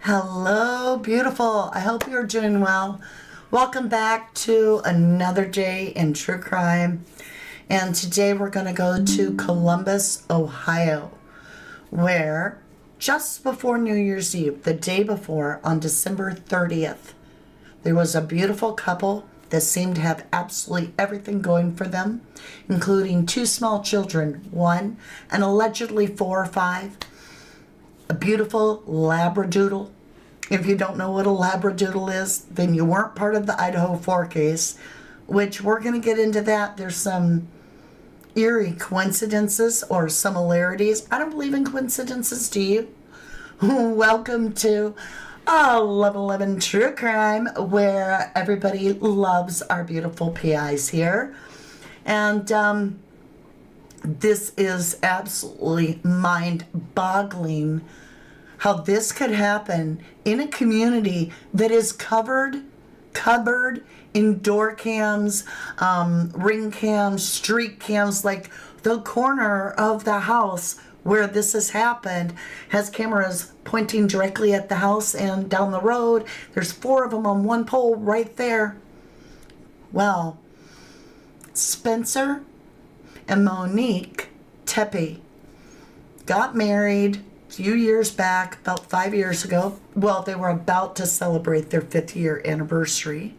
Hello, beautiful. I hope you're doing well. Welcome back to another day in true crime. And today we're going to go to Columbus, Ohio, where just before New Year's Eve, the day before, on December 30th, there was a beautiful couple that seemed to have absolutely everything going for them, including two small children, one and allegedly 4 or 5, a beautiful Labradoodle. If you don't know what a Labradoodle is, then you weren't part of the Idaho 4 case, which we're going to get into that. There's some eerie coincidences or similarities. I don't believe in coincidences, do you? Welcome to Love 11 True Crime, where everybody loves our beautiful PIs here. And this is absolutely mind-boggling how this could happen in a community that is covered in door cams, ring cams, street cams. Like the corner of the house where this has happened has cameras pointing directly at the house, and down the road there's 4 of them on one pole right there. Well, Spencer and Monique Tepe got married a few years back, about 5 years ago. Well, they were about to celebrate their 5th year anniversary.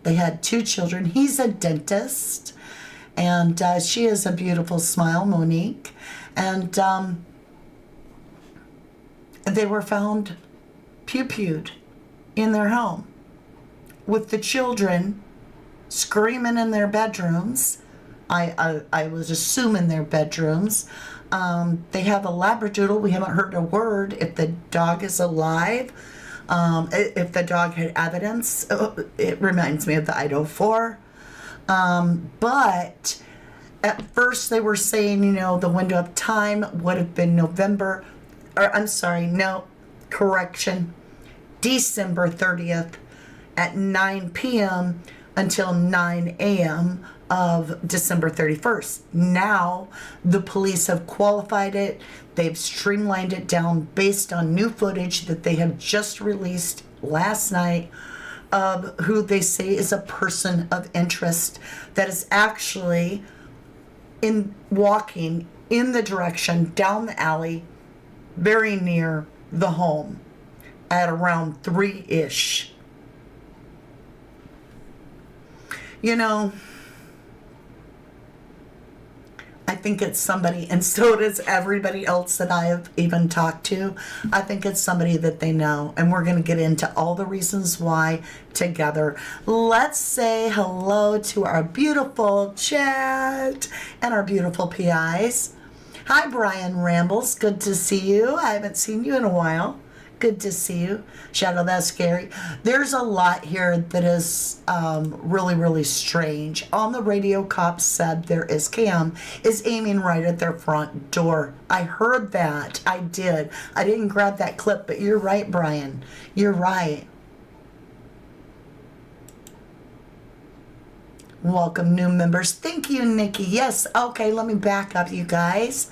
They had 2 children. He's a dentist, and she has a beautiful smile, Monique. And they were found pew-pewed in their home with the children screaming in their bedrooms. I was assuming their bedrooms. They have a Labradoodle. We haven't heard a word if the dog is alive. If the dog had evidence. It reminds me of the Idaho 4. But at first they were saying, the window of time would have been December 30th at 9 p.m. until 9 a.m. of December 31st. Now the police have qualified it. They've streamlined it down based on new footage that they have just released last night of who they say is a person of interest that is actually walking in the direction down the alley very near the home at around 3-ish. I think it's somebody, and so does everybody else that I have even talked to. I think it's somebody that they know, and we're going to get into all the reasons why together. Let's say hello to our beautiful chat and our beautiful PIs. Hi, Brian Rambles. Good to see you. I haven't seen you in a while. Good to see you. Shadow, that's scary. There's a lot here that is really, really strange. On the radio, cops said there is Cam is aiming right at their front door. I heard that. I did. I didn't grab that clip, but you're right, Brian. You're right. Welcome, new members. Thank you, Nikki. Yes. Okay, let me back up, you guys.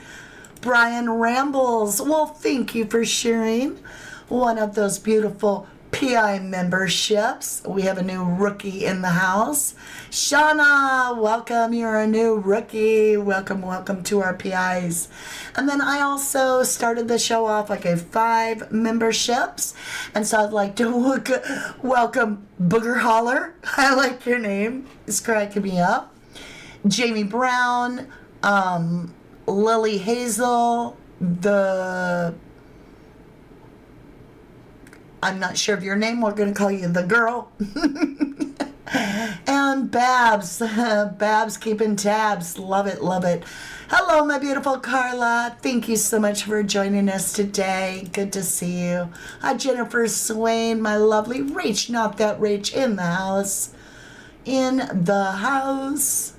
Brian Rambles. Well, thank you for sharing one of those beautiful PI memberships. We have a new rookie in the house. Shauna, welcome. You're a new rookie. Welcome to our PIs. And then I also started the show off. I gave 5 memberships. And so I'd like to welcome Booger Holler. I like your name. It's cracking me up. Jamie Brown, Lily Hazel, I'm not sure of your name. We're going to call you the girl. And Babs. Babs keeping tabs. Love it, love it. Hello, my beautiful Carla. Thank you so much for joining us today. Good to see you. Hi, Jennifer Swain, my lovely Rach, not that Rach, in the house. In the house.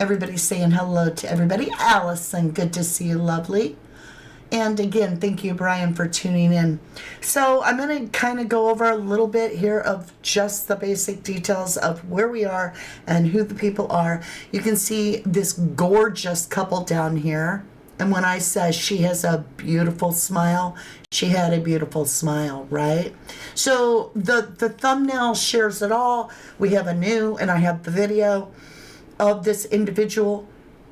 Everybody's saying hello to everybody. Allison, good to see you, lovely. And again, thank you, Brian, for tuning in. So I'm going to kind of go over a little bit here of just the basic details of where we are and who the people are. You can see this gorgeous couple down here. And when I say she has a beautiful smile, she had a beautiful smile, right? So the thumbnail shares it all. We have a new, and I have the video of this individual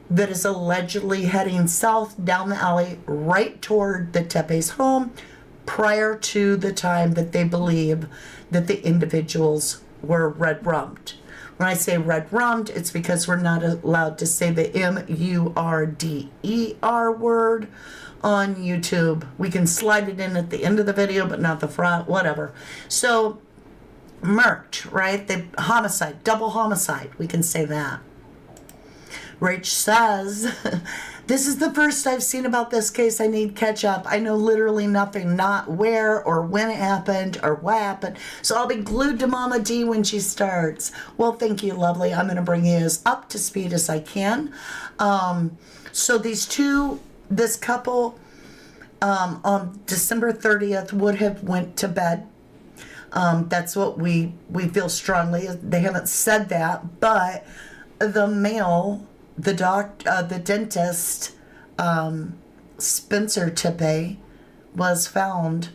that is allegedly heading south down the alley right toward the Tepe's home prior to the time that they believe that the individuals were red rummed. When I say red rummed, it's because we're not allowed to say the MURDER word on YouTube. We can slide it in at the end of the video, but not the front, whatever. So, murked, right? The homicide, double homicide. We can say that. Rach says, this is the first I've seen about this case. I need catch up. I know literally nothing, not where or when it happened or what happened. So I'll be glued to Mama D when she starts. Well, thank you, lovely. I'm going to bring you as up to speed as I can. So this couple on December 30th would have went to bed. That's what we feel strongly. They haven't said that, but the male, the dentist, Spencer Tepe, was found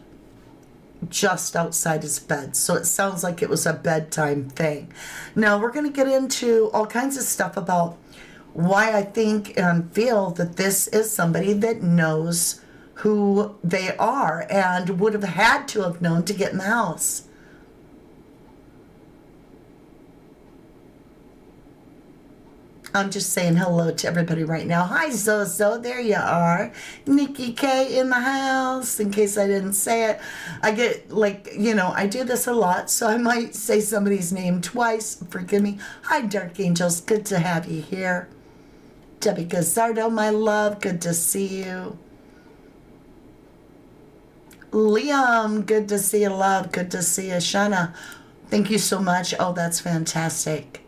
just outside his bed. So it sounds like it was a bedtime thing. Now we're going to get into all kinds of stuff about why I think and feel that this is somebody that knows who they are and would have had to have known to get in the house. I'm just saying hello to everybody right now. Hi, Zozo. There you are. Nikki K in the house, in case I didn't say it. I get, I do this a lot, so I might say somebody's name twice. Forgive me. Hi, Dark Angels. Good to have you here. Debbie Gazzardo, my love. Good to see you. Liam, good to see you, love. Good to see you. Shana, thank you so much. Oh, that's fantastic.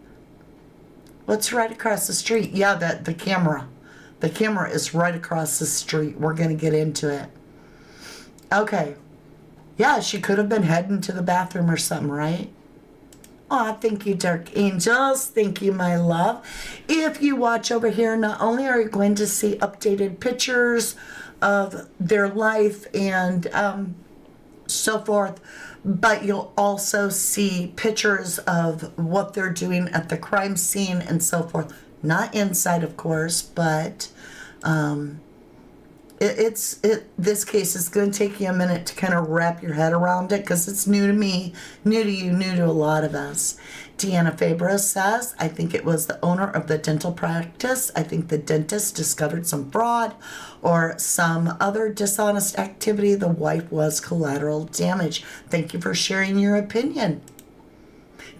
What's right across the street? Yeah, the camera. The camera is right across the street. We're going to get into it. Okay. Yeah, she could have been heading to the bathroom or something, right? Aw, thank you, Dark Angels. Thank you, my love. If you watch over here, not only are you going to see updated pictures of their life and so forth, but you'll also see pictures of what they're doing at the crime scene and so forth. Not inside, of course, but this case is going to take you a minute to kind of wrap your head around it because it's new to me, new to you, new to a lot of us. Deanna Fabro says, I think it was the owner of the dental practice. I think the dentist discovered some fraud or some other dishonest activity. The wife was collateral damage. Thank you for sharing your opinion.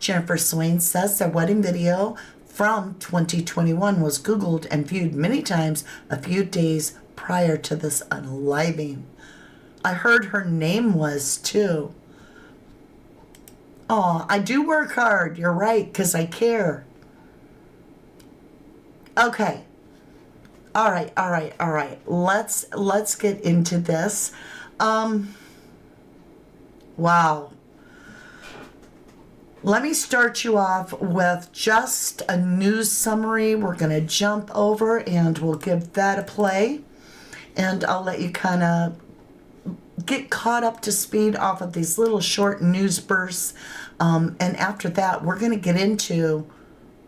Jennifer Swain says their wedding video from 2021 was Googled and viewed many times a few days prior to this unaliving. I heard her name was too. Oh, I do work hard. You're right, because I care. Okay. All right. Let's get into this. Wow. Let me start you off with just a news summary. We're going to jump over and we'll give that a play. And I'll let you kind of get caught up to speed off of these little short news bursts. And after that, we're going to get into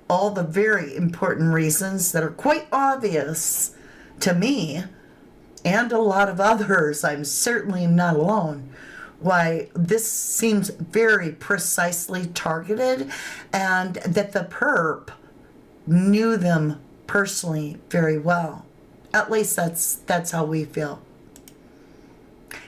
all the very important reasons that are quite obvious to me and a lot of others. I'm certainly not alone. Why this seems very precisely targeted and that the perp knew them personally very well. At least that's how we feel.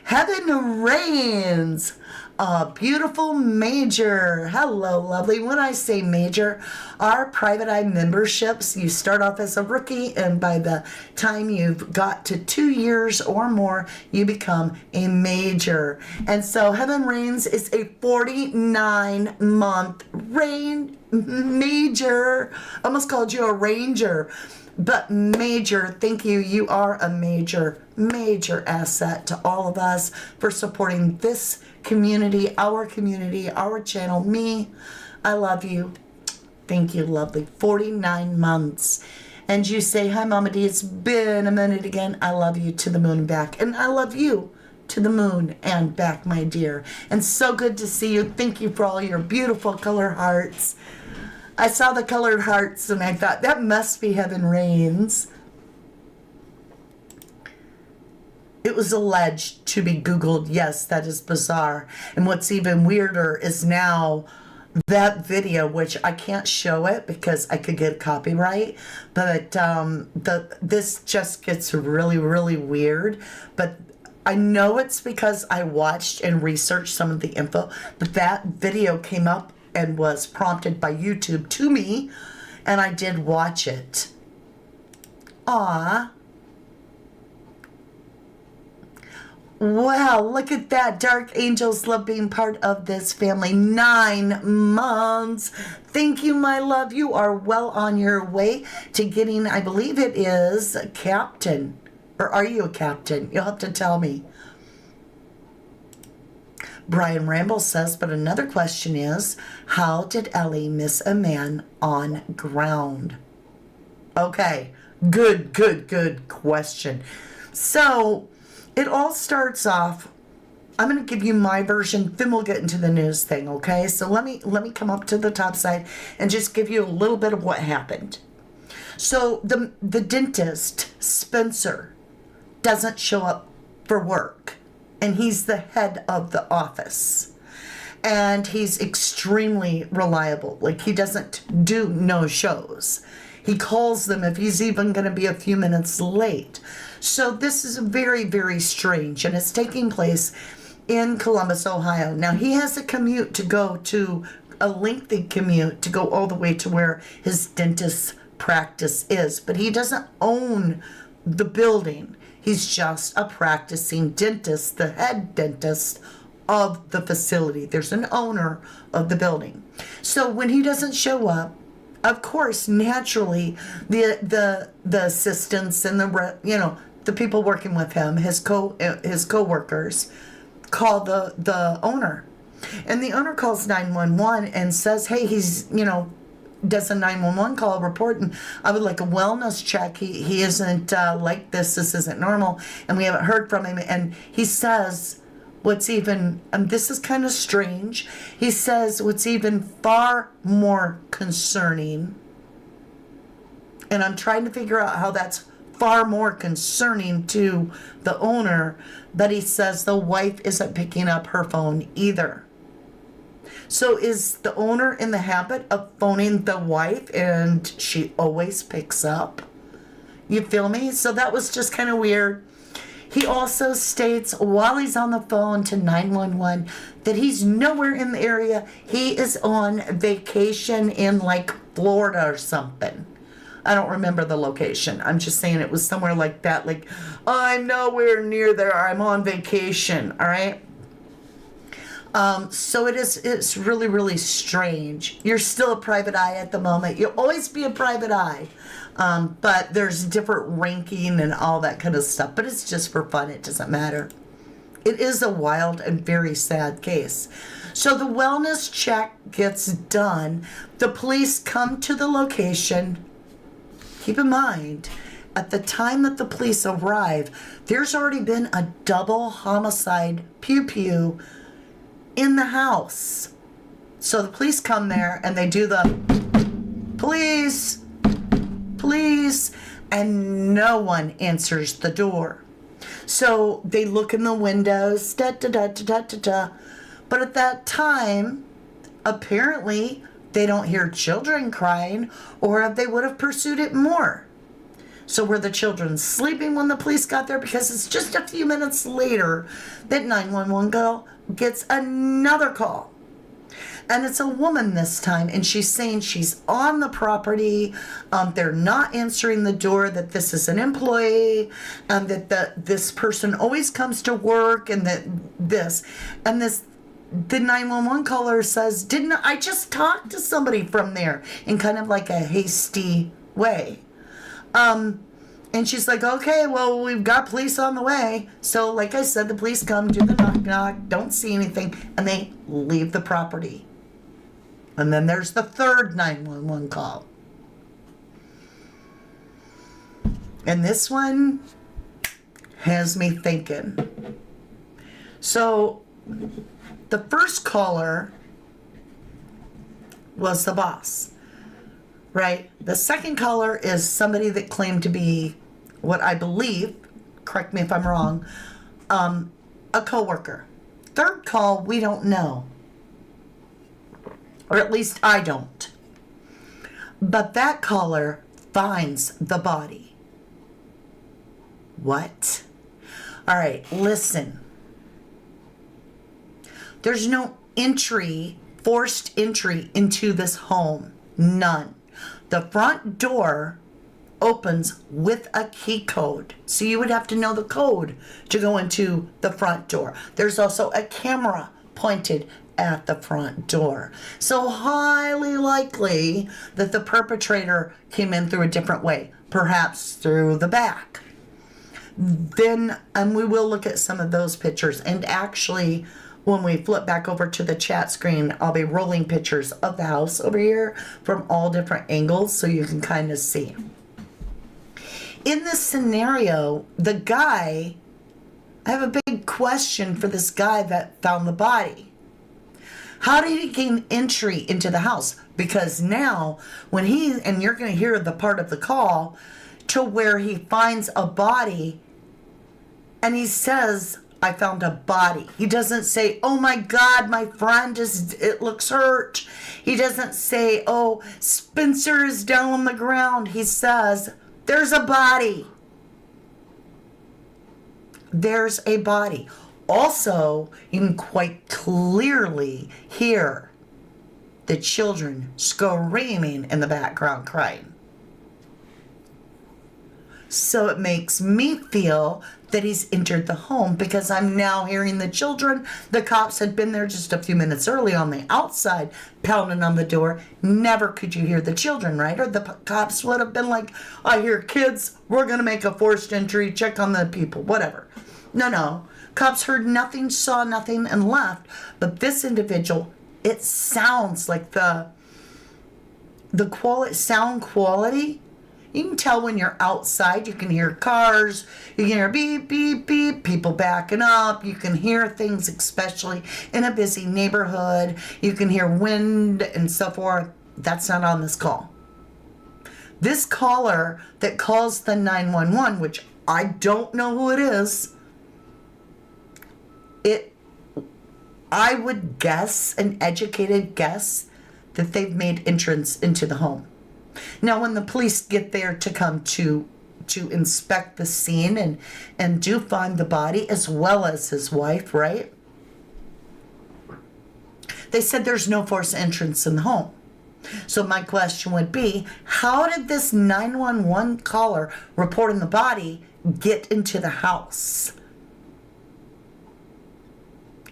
Heaven reigns. A beautiful major. Hello, lovely. When I say major, our private eye memberships, you start off as a rookie, and by the time you've got to 2 years or more, you become a major. And so Heaven Reigns is a 49-month major. I almost called you a ranger. But major, thank you. You are a major asset to all of us for supporting this community, our channel, me. I love you. Thank you, lovely. 49 months. and you say, hi, Mama D, it's been a minute again. I love you to the moon and back. And I love you to the moon and back, my dear. And so good to see you. Thank you for all your beautiful colored hearts. I saw the colored hearts and I thought, that must be Heaven Rains. It was alleged to be Googled. Yes, that is bizarre. And what's even weirder is now that video, which I can't show it because I could get copyright, but this just gets really, really weird. But I know it's because I watched and researched some of the info, but that video came up and was prompted by YouTube to me, and I did watch it. Aw. Wow, look at that. Dark angels love being part of this family. 9 months. Thank you, my love. You are well on your way to getting, I believe it is a captain. Or are you a captain? You'll have to tell me. Brian Ramble says, but another question is, how did Ellie miss a man on ground? Okay, good question. So, it all starts off, I'm going to give you my version, then we'll get into the news thing, okay? So let me come up to the top side and just give you a little bit of what happened. So the dentist, Spencer, doesn't show up for work, and he's the head of the office. And he's extremely reliable. Like, he doesn't do no-shows. He calls them if he's even going to be a few minutes late. So this is very, very strange, and it's taking place in Columbus, Ohio. Now, he has a commute to go to, a lengthy commute to go all the way to where his dentist's practice is, but he doesn't own the building. He's just a practicing dentist, the head dentist of the facility. There's an owner of the building. So when he doesn't show up, of course, naturally, the assistants and the people working with him, his co-workers, call the owner. And the owner calls 911 and says, hey, he's, does a 911 call report, and I would like a wellness check. He isn't like this. This isn't normal. And we haven't heard from him. And he says, what's even, this is kind of strange. He says what's even far more concerning, and I'm trying to figure out how that's far more concerning to the owner, but he says the wife isn't picking up her phone either. So is the owner in the habit of phoning the wife and she always picks up? You feel me? So that was just kind of weird. He also states while he's on the phone to 911 that he's nowhere in the area. He is on vacation in like Florida or something. I don't remember the location. I'm just saying it was somewhere like that. Like, I'm nowhere near there. I'm on vacation. All right. So it's really, really strange. You're still a private eye at the moment. You'll always be a private eye. But there's different ranking and all that kind of stuff. But it's just for fun. It doesn't matter. It is a wild and very sad case. So the wellness check gets done. The police come to the location. Keep in mind, at the time that the police arrive, there's already been a double homicide pew-pew in the house. So the police come there and they do the police, and no one answers the door. So they look in the windows, but at that time, apparently they don't hear children crying, or they would have pursued it more. So were the children sleeping when the police got there? Because it's just a few minutes later that 911 girl gets another call. And it's a woman this time, and she's saying she's on the property. They're not answering the door, that this is an employee, and that this person always comes to work, and the 911 caller says, didn't I just talk to somebody from there, in kind of like a hasty way. And she's like, okay, well, we've got police on the way. So like I said, the police come, do the knock knock, don't see anything, and they leave the property. And then there's the third 911 call. And this one has me thinking. So the first caller was the boss, right? The second caller is somebody that claimed to be what I believe, correct me if I'm wrong, a coworker. Third call, we don't know. Or at least I don't. But that caller finds the body. What? All right, listen. There's no forced entry into this home. None. The front door opens with a key code. So you would have to know the code to go into the front door. There's also a camera pointed at the front door. So highly likely that the perpetrator came in through a different way, perhaps through the back. Then, and we will look at some of those pictures. And actually, when we flip back over to the chat screen, I'll be rolling pictures of the house over here from all different angles so you can kind of see. In this scenario, the guy, I have a big question for this guy that found the body. How did he gain entry into the house? Because now, when and you're going to hear the part of the call, to where he finds a body, and he says, I found a body. He doesn't say, oh my God, my friend it looks hurt. He doesn't say, oh, Spencer is down on the ground. He says, there's a body. There's a body. Also, you can quite clearly hear the children screaming in the background, crying. So it makes me feel that he's entered the home, because I'm now hearing the children. The cops had been there just a few minutes early on the outside, pounding on the door. Never could you hear the children, right? Or the cops would have been like, I hear kids, we're going to make a forced entry, check on the people, whatever. No. Cops heard nothing, saw nothing, and left. But this individual, it sounds like the sound quality. You can tell when you're outside. You can hear cars. You can hear beep, beep, beep, people backing up. You can hear things, especially in a busy neighborhood. You can hear wind and so forth. That's not on this call. This caller that calls the 911, which I don't know who it is, I would guess, an educated guess, that they've made entrance into the home. Now, when the police get there to come to inspect the scene and do find the body, as well as his wife, right? They said there's no forced entrance in the home. So my question would be, how did this 911 caller reporting the body get into the house?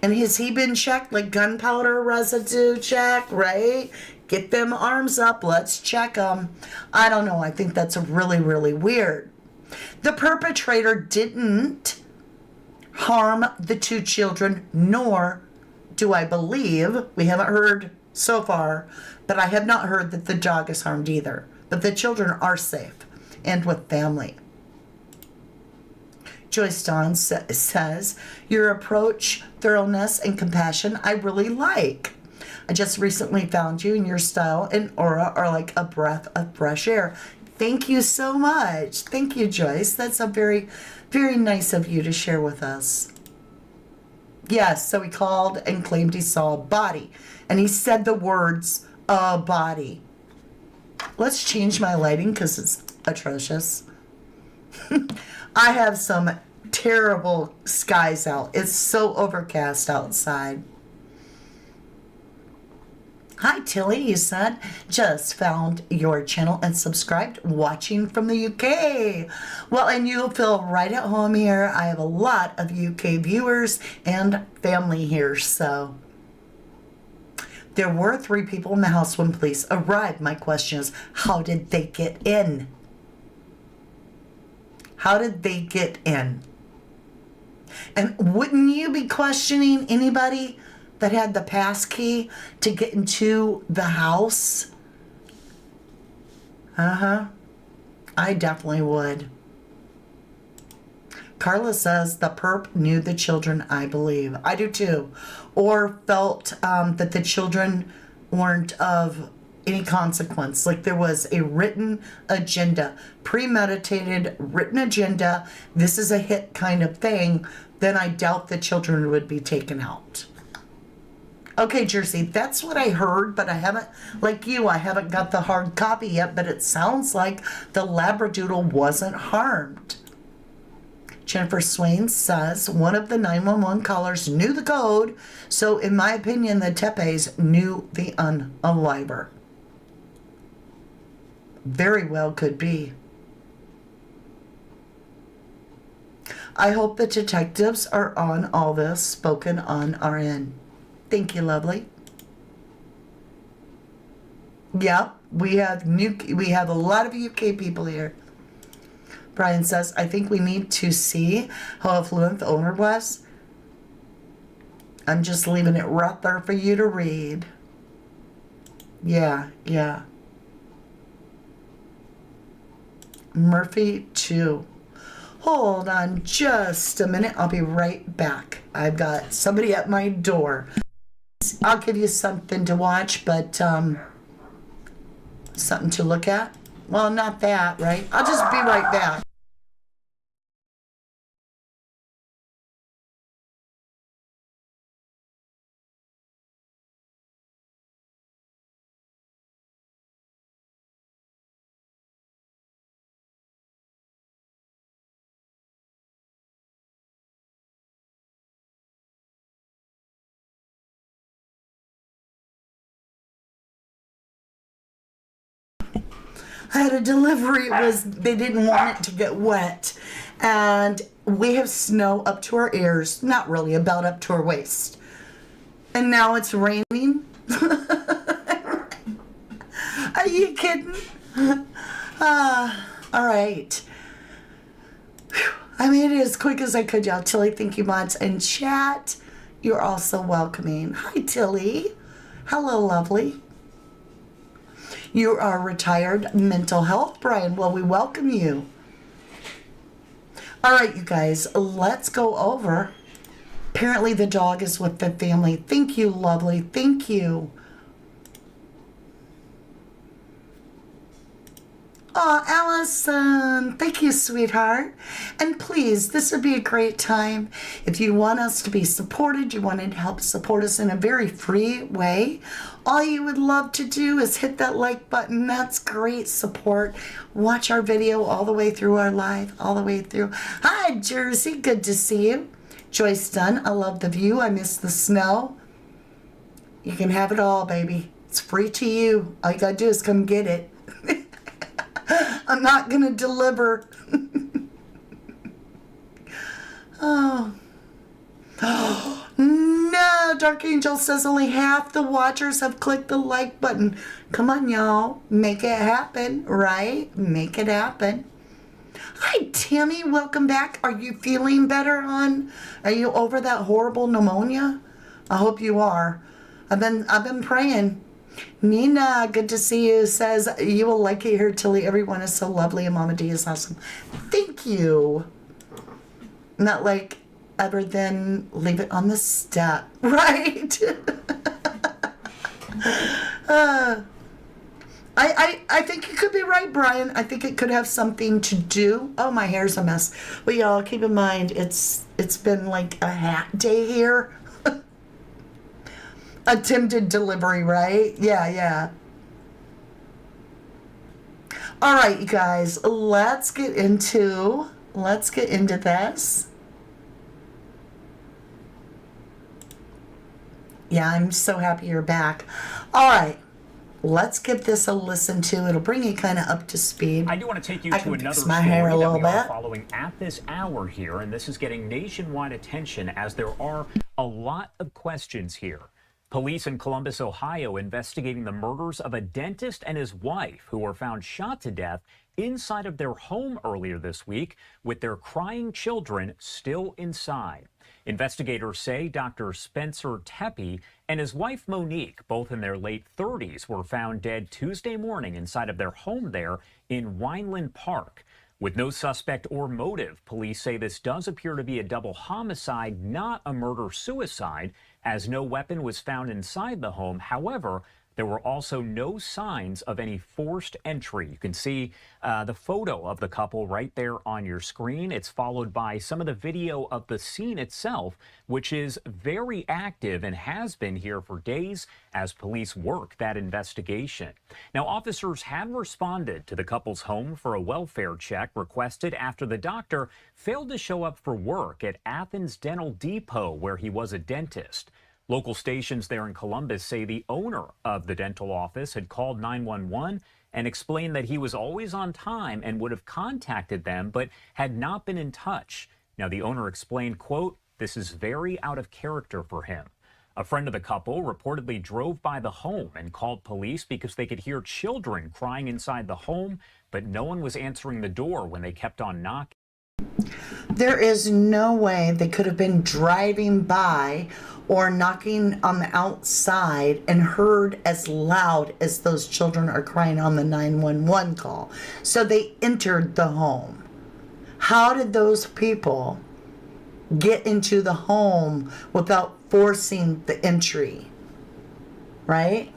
And has he been checked, like gunpowder residue check, right? Get them arms up, let's check them. I don't know, I think that's really, really weird. The perpetrator didn't harm the two children, nor do I believe, we haven't heard so far, but I have not heard that the dog is harmed either. But the children are safe and with family. Joyce Dawn says, your approach, thoroughness, and compassion I really like. I just recently found you, and your style and aura are like a breath of fresh air. Thank you so much. Thank you, Joyce. That's a very, very nice of you to share with us. Yes, so he called and claimed he saw a body. And he said the words, a body. Let's change my lighting because it's atrocious. I have some terrible skies out. It's so overcast outside. Hi, Tilly, you said, just found your channel and subscribed, watching from the UK. Well, and you'll feel right at home here. I have a lot of UK viewers and family here, so. There were 3 people in the house when police arrived. My question is, how did they get in? How did they get in? And wouldn't you be questioning anybody that had the pass key to get into the house? I definitely would. Carla says the perp knew the children, I believe. I do too. Or felt that the children weren't of any consequence. Like there was a written agenda, premeditated, written agenda. This is a hit kind of thing. Then I doubt the children would be taken out. Okay, Jersey, that's what I heard, but I haven't, like you, I haven't got the hard copy yet, but it sounds like the Labradoodle wasn't harmed. Jennifer Swain says one of the 911 callers knew the code, so in my opinion, the Tepes knew the unaliver. Very well could be. I hope the detectives are on all this, spoken on our end. Thank you, lovely. Yep, we have a lot of UK people here. Brian says, I think we need to see how affluent the owner was. I'm just leaving it right there for you to read. Yeah. Murphy 2. Hold on just a minute. I'll be right back. I've got somebody at my door. I'll give you something to watch, but something to look at. Well, not that, right? I'll just be right back. I had a delivery. They didn't want it to get wet. And we have snow up to our ears. Not really, about up to our waist. And now it's raining. Are you kidding? All right. I made it as quick as I could, y'all. Tilly, thank you much. And chat, you're also welcoming. Hi, Tilly. Hello, lovely. You are retired mental health, Brian. Well, we welcome you. All right, you guys, let's go over. Apparently the dog is with the family. Thank you, lovely. Thank you. Oh, Allison, thank you, sweetheart. And please, this would be a great time. If you want us to be supported, you want to help support us in a very free way, all you would love to do is hit that like button. That's great support. Watch our video all the way through our live, all the way through. Hi, Jersey, good to see you. Joyce Dunn, I love the view. I miss the snow. You can have it all, baby. It's free to you. All you gotta do is come get it. I'm not gonna deliver. Oh. No, Dark Angel says only half the watchers have clicked the like button. Come on, y'all. Make it happen, right? Make it happen. Hi, Tammy. Welcome back. Are you feeling better, hon? Are you over that horrible pneumonia? I hope you are. I've been praying. Nina, good to see you, says you will like it here, Tilly. Everyone is so lovely and Mama D is awesome. Thank you. Not like ever then leave it on the step, right? I think you could be right, Brian. I think it could have something to do. Oh, my hair's a mess. But y'all keep in mind, it's been like a hat day here. Attempted delivery, right? Yeah. All right, you guys, let's get into this. Yeah, I'm so happy you're back. All right, let's give this a listen to. It'll bring you kind of up to speed. I do want to take you to another story that we are following at this hour here, and this is getting nationwide attention as there are a lot of questions here. Police in Columbus, Ohio, investigating the murders of a dentist and his wife who were found shot to death inside of their home earlier this week with their crying children still inside. Investigators say Dr. Spencer Tepe and his wife Monique, both in their late 30s, were found dead Tuesday morning inside of their home there in Weinland Park. With no suspect or motive, police say this does appear to be a double homicide, not a murder-suicide, as no weapon was found inside the home. However, there were also no signs of any forced entry. You can see the photo of the couple right there on your screen. It's followed by some of the video of the scene itself, which is very active and has been here for days as police work that investigation. Now, officers had responded to the couple's home for a welfare check requested after the doctor failed to show up for work at Athens Dental Depot, where he was a dentist. Local stations there in Columbus say the owner of the dental office had called 911 and explained that he was always on time and would have contacted them, but had not been in touch. Now, the owner explained, quote, "This is very out of character for him." A friend of the couple reportedly drove by the home and called police because they could hear children crying inside the home, but no one was answering the door when they kept on knocking. There is no way they could have been driving by or knocking on the outside and heard as loud as those children are crying on the 911 call. So they entered the home. How did those people get into the home without forcing the entry? Right?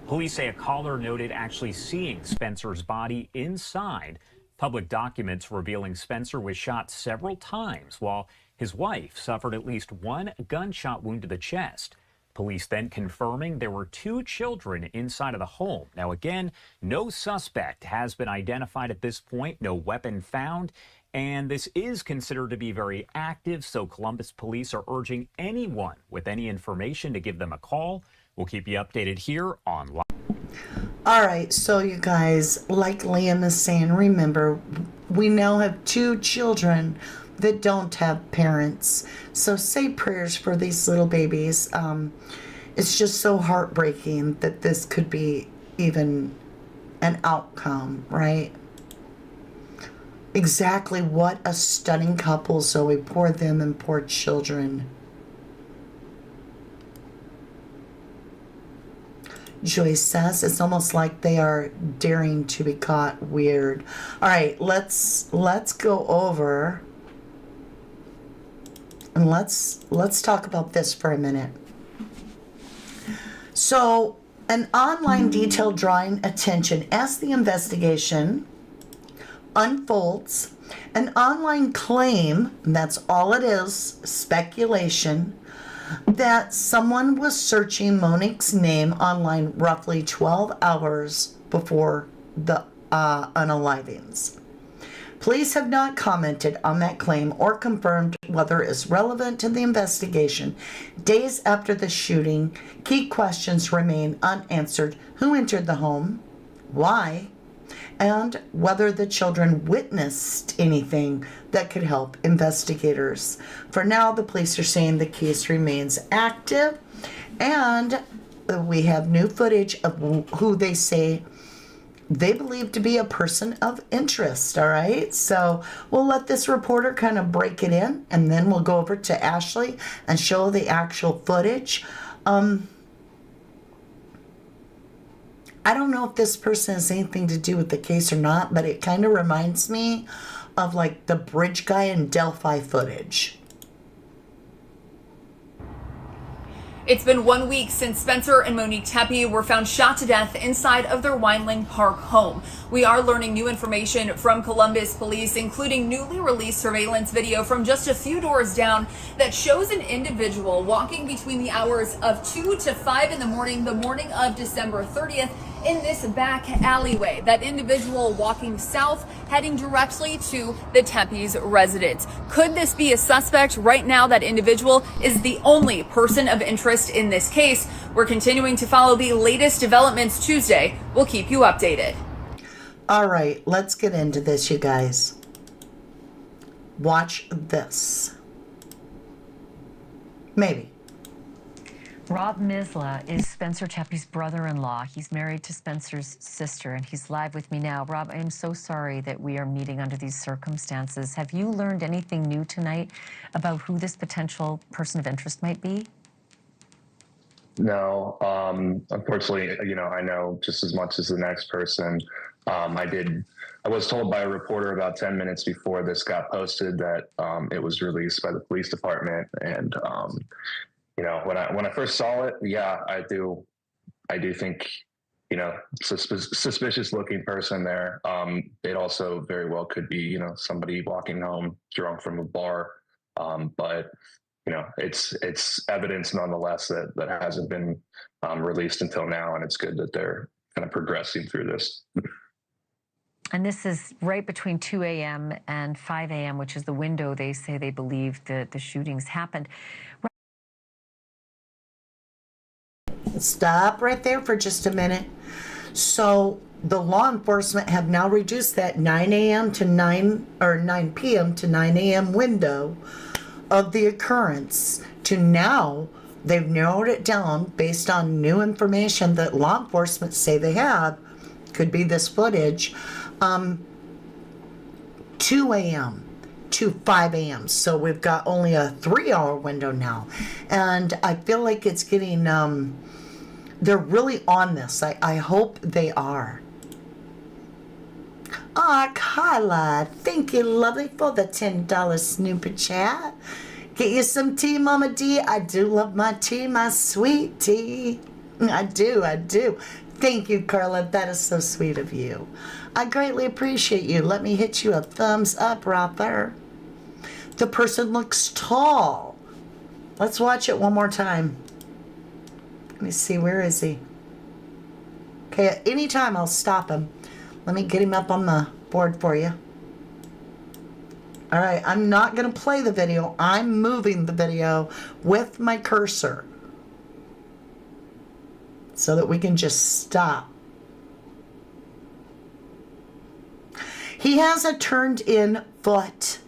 Police say a caller noted actually seeing Spencer's body inside. Public documents revealing Spencer was shot several times while his wife suffered at least one gunshot wound to the chest. Police then confirming there were 2 children inside of the home. Now, again, no suspect has been identified at this point, no weapon found, and this is considered to be very active, so Columbus police are urging anyone with any information to give them a call. We'll keep you updated here on Live. All right, so you guys, like Liam is saying, remember, we now have 2 children that don't have parents. So say prayers for these little babies. It's just so heartbreaking that this could be even an outcome, right? Exactly what a stunning couple, Zoe. Poor them and poor children. Joyce says it's almost like they are daring to be caught. Weird. All right, let's go over and let's talk about this for a minute. So, an online detail drawing attention as the investigation unfolds. An online claim, and that's all it is, speculation, that someone was searching Monique's name online roughly 12 hours before the unalivings. Police have not commented on that claim or confirmed whether it's relevant to the investigation. Days after the shooting, key questions remain unanswered. Who entered the home? Why? And whether the children witnessed anything that could help investigators. For now, the police are saying the case remains active, and we have new footage of who they say they believe to be a person of interest. All right, so we'll let this reporter kind of break it in, and then we'll go over to Ashley and show the actual footage. I don't know if this person has anything to do with the case or not, but it kind of reminds me of like the bridge guy in Delphi footage. It's been 1 week since Spencer and Monique Tepe were found shot to death inside of their Weinland Park home. We are learning new information from Columbus police, including newly released surveillance video from just a few doors down that shows an individual walking between the hours of 2 to 5 in the morning of December 30th, in this back alleyway. That individual walking south, heading directly to the Tepe's residence. Could this be a suspect? Right now, that individual is the only person of interest in this case. We're continuing to follow the latest developments Tuesday. We'll keep you updated. All right, let's get into this, you guys. Watch this. Maybe. Rob Misla is Spencer Tepe's brother-in-law. He's married to Spencer's sister, and he's live with me now. Rob, I am so sorry that we are meeting under these circumstances. Have you learned anything new tonight about who this potential person of interest might be? No, unfortunately, I know just as much as the next person. I was told by a reporter about 10 minutes before this got posted that it was released by the police department. And, when I first saw it, yeah, I do think, suspicious looking person there. It also very well could be, somebody walking home drunk from a bar. But it's evidence nonetheless that hasn't been released until now. And it's good that they're kind of progressing through this. And this is right between 2 a.m. and 5 a.m., which is the window they say they believe the shootings happened. Stop right there for just a minute. So the law enforcement have now reduced that 9 a.m. to 9 p.m. to 9 a.m. window of the occurrence to now they've narrowed it down based on new information that law enforcement say they have, could be this footage, 2 a.m. to 5 a.m. So we've got only a 3-hour window now. And I feel like it's getting, they're really on this. I hope they are. Carla, thank you, lovely, for the $10 snooper chat. Get you some tea, Mama D. I do love my tea, my sweet tea. I do. Thank you, Carla. That is so sweet of you. I greatly appreciate you. Let me hit you a thumbs up right there. The person looks tall. Let's watch it one more time. Let me see, where is he? Okay, at any time I'll stop him. Let me get him up on the board for you. All right, I'm not going to play the video. I'm moving the video with my cursor so that we can just stop. He has a turned in foot.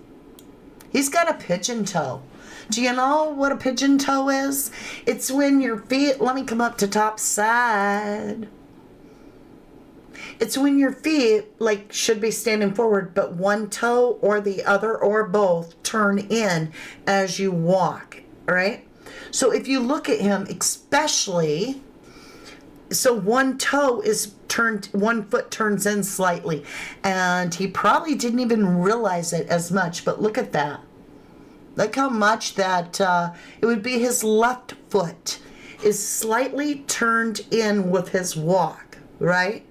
He's got a pigeon toe. Do you know what a pigeon toe is? It's when your feet, let me come up to top side. It's when your feet should be standing forward, but one toe or the other or both turn in as you walk, all right? So if you look at him, especially, so one toe is turned, one foot turns in slightly, and he probably didn't even realize it as much, but look at that. Look how much that, it would be his left foot is slightly turned in with his walk, right?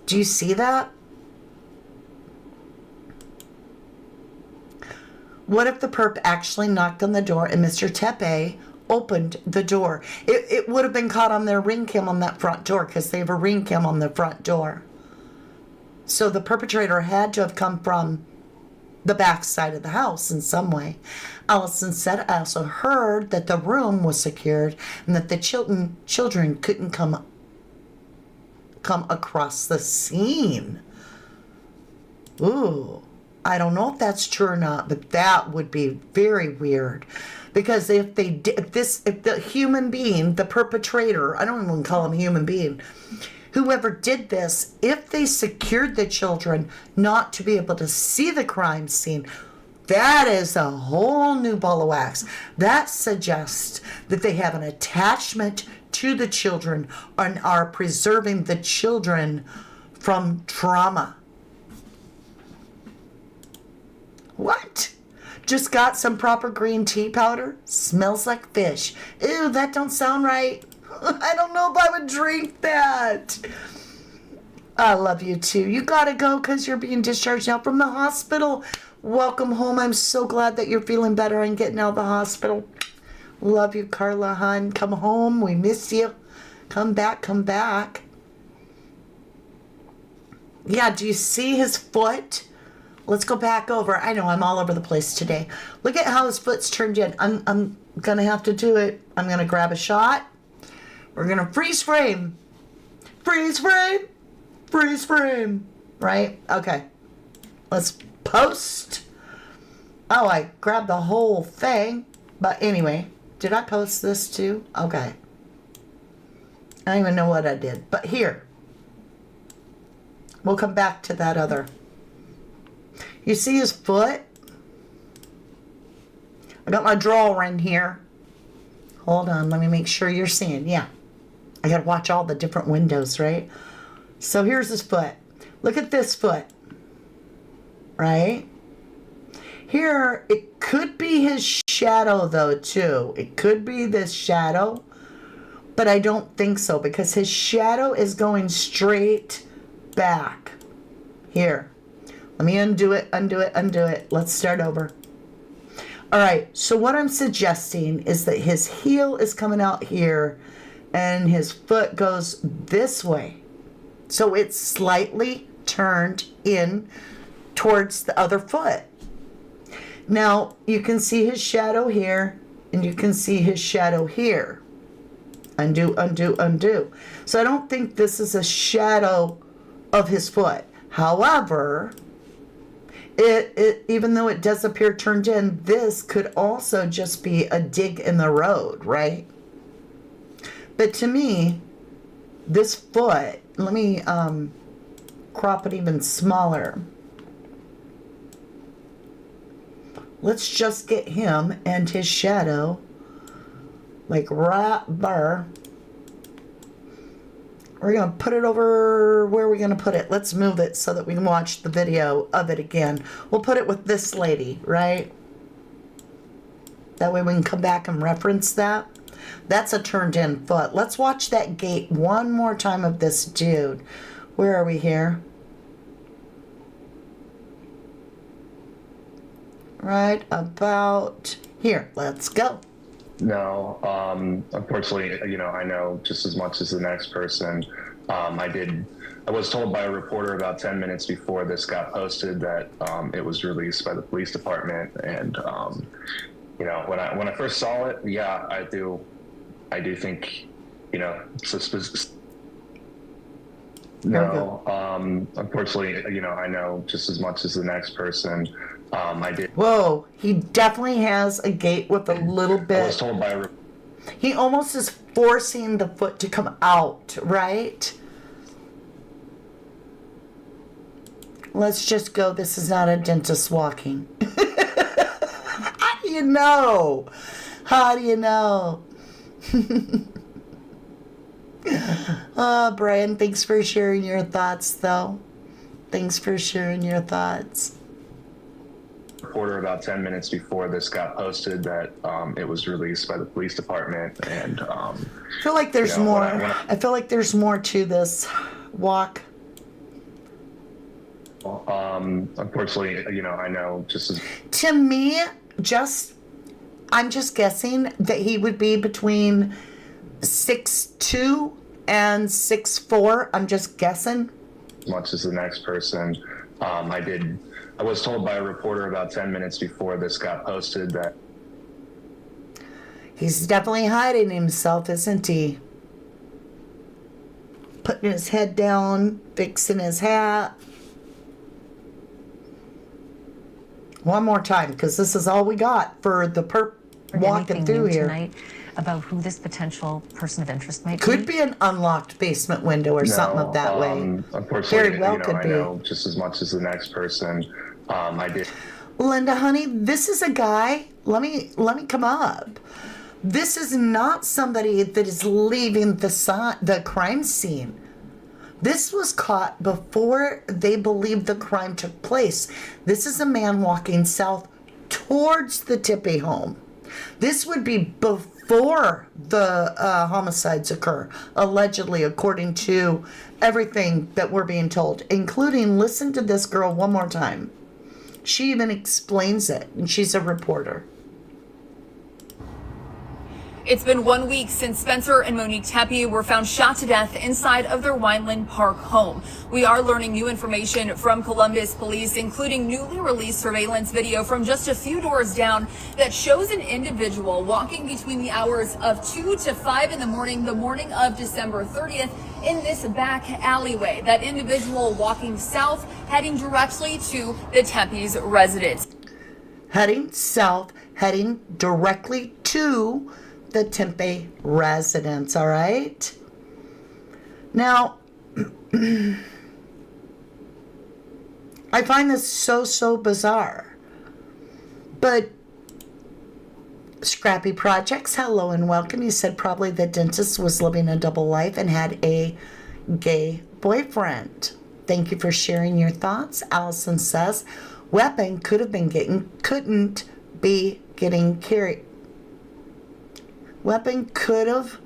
Do you see that? What if the perp actually knocked on the door and Mr. Tepe opened the door? It would have been caught on their ring cam on that front door because they have a ring cam on the front door. So the perpetrator had to have come from the back side of the house in some way. Allison said, I also heard that the room was secured and that the children couldn't come across the scene. Ooh, I don't know if that's true or not, but that would be very weird. Because if they did this, if the human being, the perpetrator, I don't even call him a human being, whoever did this, if they secured the children not to be able to see the crime scene, that is a whole new ball of wax. That suggests that they have an attachment to the children and are preserving the children from trauma. What? Just got some proper green tea powder? Smells like fish. Ew, that don't sound right. I don't know if I would drink that. I love you too. You gotta go because you're being discharged now from the hospital. Welcome home. I'm so glad that you're feeling better and getting out of the hospital. Love you, Carla, hon. Come home. We miss you. Come back, come back. Yeah, do you see his foot? Let's go back over. I know I'm all over the place today. Look at how his foot's turned in. I'm going to have to do it. I'm going to grab a shot. We're going to freeze frame. Freeze frame. Freeze frame. Right? Okay. Let's post. Oh, I grabbed the whole thing. But anyway, did I post this too? Okay. I don't even know what I did. But here. We'll come back to that other. You see his foot? I got my drawer in here. Hold on, let me make sure you're seeing. Yeah. I gotta watch all the different windows, right? So here's his foot. Look at this foot, right? Here, it could be his shadow, though, too. It could be this shadow, but I don't think so, because his shadow is going straight back. Here. Let me undo it, undo it, undo it. Let's start over. All right, so what I'm suggesting is that his heel is coming out here, and his foot goes this way. So it's slightly turned in towards the other foot. Now, you can see his shadow here, and you can see his shadow here. Undo, undo, undo. So I don't think this is a shadow of his foot. However, even though it does appear turned in, this could also just be a dig in the road, right? But to me, this foot, let me crop it even smaller. Let's just get him and his shadow, like right there. We're going to put it over, where are we going to put it? Let's move it so that we can watch the video of it again. We'll put it with this lady, right? That way we can come back and reference that. That's a turned in foot. Let's watch that gait one more time of this dude. Where are we here? Right about here. Let's go. No, unfortunately, you know, I know just as much as the next person. I was told by a reporter about 10 minutes before this got posted that it was released by the police department. And, you know, when I first saw it, yeah, I do think, you know, no, unfortunately, you know, I know just as much as the next person. I did. Whoa, he definitely has a gait with a little bit. I was told by he almost is forcing the foot to come out, right? Let's just go. This is not a dentist walking. How do you know? How do you know? Brian, thanks for sharing your thoughts, though. Thanks for sharing your thoughts. Reporter about 10 minutes before this got posted that it was released by the police department. And I feel like there's more. I feel like there's more to this walk. Unfortunately, you know, I know just as to me, I'm just guessing that he would be between 6'2" and 6'4". I'm just guessing. Much as the next person. I was told by a reporter about 10 minutes before this got posted that he's definitely hiding himself, isn't he? Putting his head down, fixing his hat. One more time, because this is all we got for the walking through here. Tonight about who this potential person of interest might be? Could be an unlocked basement window or something of that way. Unfortunately, very well you know, could I be. know just as much as the next person. I did. Linda, honey, this is a guy. Let me come up. This is not somebody that is leaving the crime scene. This was caught before they believed the crime took place. This is a man walking south towards the Tepe home. This would be before the homicides occur, allegedly, according to everything that we're being told, including, listen to this girl one more time. She even explains it, and she's a reporter. It's been 1 week since Spencer and Monique Tepe were found shot to death inside of their Weinland Park home. We are learning new information from Columbus police, including newly released surveillance video from just a few doors down that shows an individual walking between the hours of 2 to 5 in the morning of December 30th in this back alleyway. That individual walking south, heading directly to the Tepe's residence. Heading south, heading directly to the Tepe residence, all right? Now, I find this so bizarre. But Scrappy Projects, hello and welcome. You said probably the dentist was living a double life and had a gay boyfriend. Thank you for sharing your thoughts. Allison says, weapon couldn't be getting carried. Weapon could have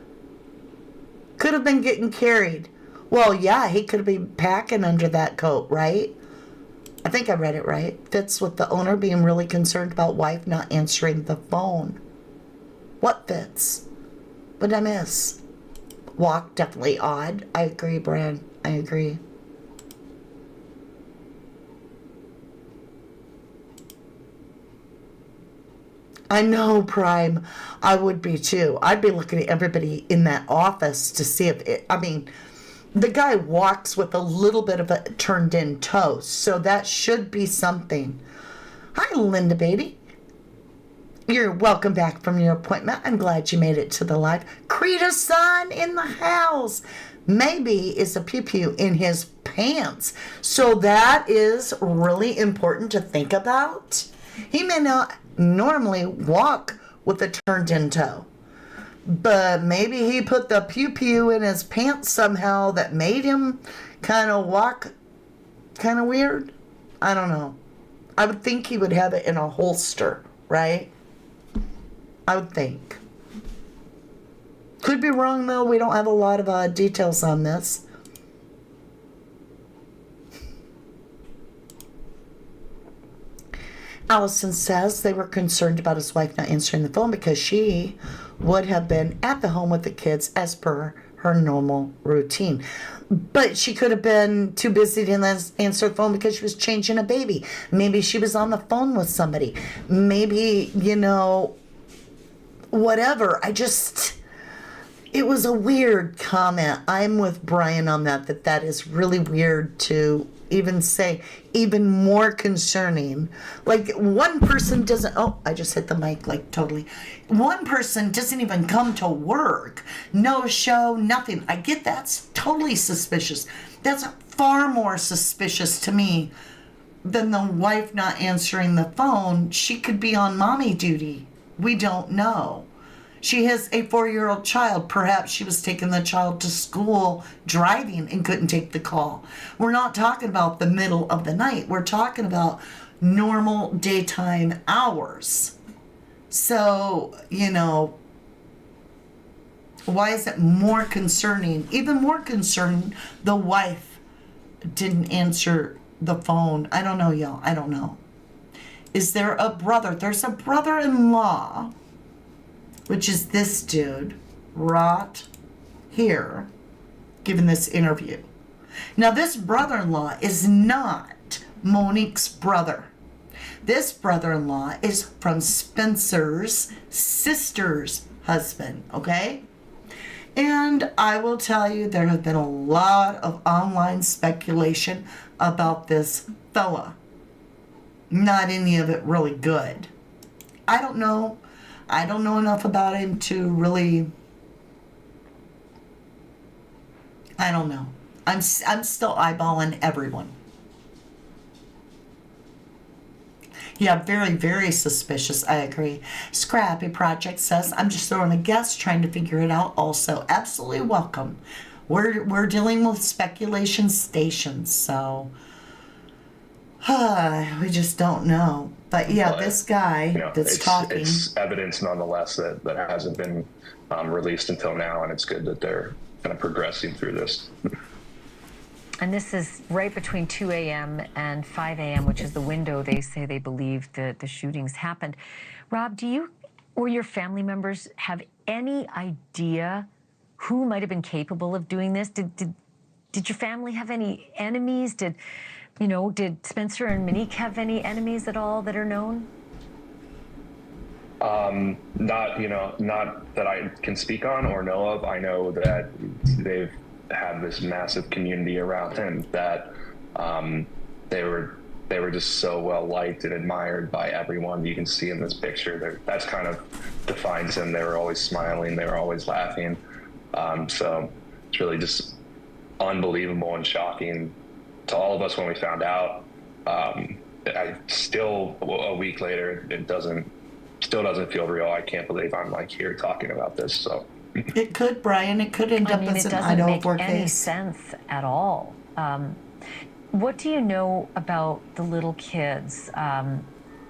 been getting carried. Well, yeah, he could have been packing under that coat, right? I think I read it right. Fits with the owner being really concerned about wife not answering the phone. What fits? What did I miss? Walk, definitely odd. I agree, Brian. I agree. I know, Prime. I would be too. I'd be looking at everybody in that office to see if it, I mean, the guy walks with a little bit of a turned in toe, so that should be something. Hi, Linda Beatty. You're welcome back from your appointment. I'm glad you made it to the live. Creda's son in the house. Maybe it's a pew-pew in his pants. So that is really important to think about. He may not normally walk with a turned in toe, but maybe he put the pew-pew in his pants somehow that made him kind of walk kind of weird. I don't know. I would think he would have it in a holster, right? I would think. Could be wrong though. We don't have a lot of details on this. Allison says they were concerned about his wife not answering the phone because she would have been at the home with the kids as per her normal routine. But she could have been too busy to answer the phone because she was changing a baby. Maybe she was on the phone with somebody. Maybe, whatever. It was a weird comment. I'm with Brian on that is really weird to even say, even more concerning. Like, one person doesn't, I just hit the mic, like, totally. One person doesn't even come to work. No show, nothing. I get that's totally suspicious. That's far more suspicious to me than the wife not answering the phone. She could be on mommy duty. We don't know. She has a 4-year-old child. Perhaps she was taking the child to school driving and couldn't take the call. We're not talking about the middle of the night. We're talking about normal daytime hours. So, why is it more concerning? Even more concerning, the wife didn't answer the phone. I don't know, y'all. I don't know. Is there a brother? There's a brother-in-law, which is this dude right here giving this interview. Now, this brother-in-law is not Monique's brother. This brother-in-law is from Spencer's sister's husband, okay? And I will tell you, there have been a lot of online speculation about this fella. Not any of it really good. I don't know enough about him to really, I don't know. I'm still eyeballing everyone. Yeah, very, very suspicious. I agree. Scrappy Project says, I'm just throwing a guess, trying to figure it out also. Absolutely welcome. We're dealing with speculation stations, so we just don't know. But yeah, this guy that's talking. It's evidence nonetheless that hasn't been released until now, and it's good that they're kind of progressing through this. And this is right between 2 a.m. and 5 a.m., which is the window they say they believe the shootings happened. Rob, do you or your family members have any idea who might have been capable of doing this? Did your family have any enemies? Did Spencer and Monique have any enemies at all that are known? Not that I can speak on or know of. I know that they've had this massive community around him that they were just so well liked and admired by everyone. You can see in this picture that's kind of defines them. They were always smiling. They were always laughing. So it's really just unbelievable and shocking to all of us when we found out. I still, a week later, still doesn't feel real. I can't believe I'm here talking about this. So it could, Brian. It could end up as an it doesn't Idaho make 4 any case. sense at all. What do you know about the little kids?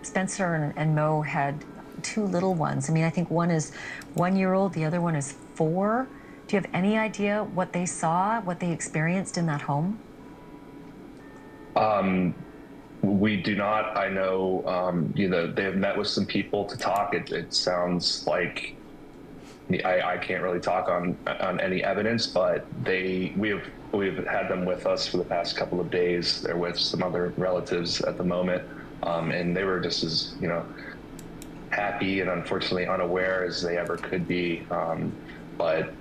Spencer and Mo had two little ones. I mean, I think one is 1 year old, the other one is 4. Do you have any idea what they saw, what they experienced in that home? We do not. I know, they have met with some people to talk. It sounds like I can't really talk on any evidence, but we've had them with us for the past couple of days. They're with some other relatives at the moment, and they were just as happy and unfortunately unaware as they ever could be. But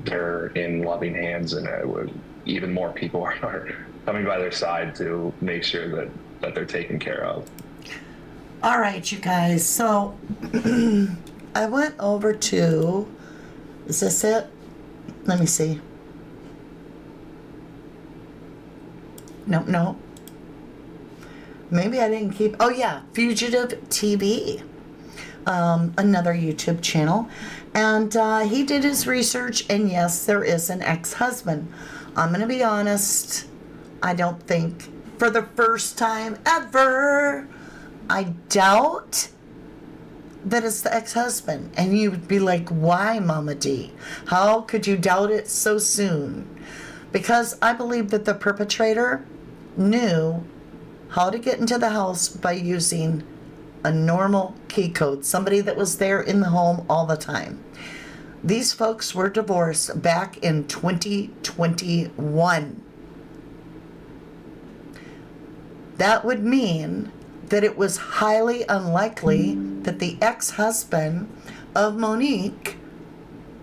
they're in loving hands, and even more people are coming by their side to make sure that they're taken care of. All right, you guys. So I went over to, is this it? Let me see. No. Maybe I didn't keep, oh yeah, Fugitive TV. Another YouTube channel. And he did his research, and yes, there is an ex-husband. I'm going to be honest. I don't think, for the first time ever, I doubt that it's the ex-husband. And you would be like, why, Mama D? How could you doubt it so soon? Because I believe that the perpetrator knew how to get into the house by using a normal key code, somebody that was there in the home all the time. These folks were divorced back in 2021. That would mean that it was highly unlikely that the ex-husband of Monique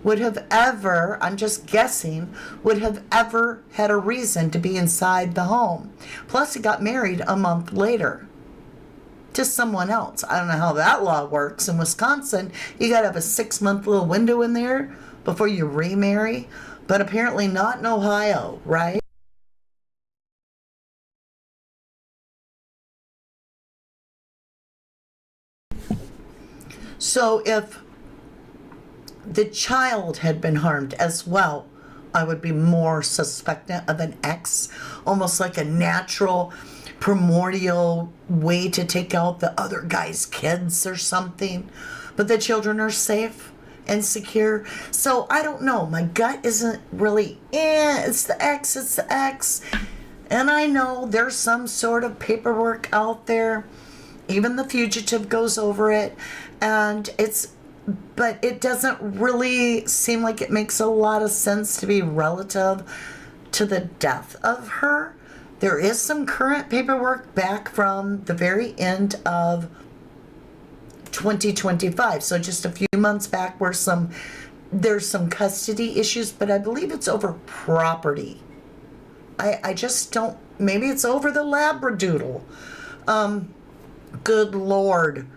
would have ever, I'm just guessing, would have ever had a reason to be inside the home. Plus, he got married a month later to someone else. I don't know how that law works. In Wisconsin, you got to have a 6-month little window in there before you remarry, but apparently not in Ohio, right? So if the child had been harmed as well, I would be more suspectant of an ex, almost like a natural primordial way to take out the other guy's kids or something. But the children are safe and secure. So I don't know. My gut isn't really, it's the ex. And I know there's some sort of paperwork out there. Even the fugitive goes over it. But it doesn't really seem like it makes a lot of sense to be relative to the death of her. There is some current paperwork back from the very end of 2025. So just a few months back where there's some custody issues, but I believe it's over property. I just don't, maybe it's over the labradoodle. Good Lord.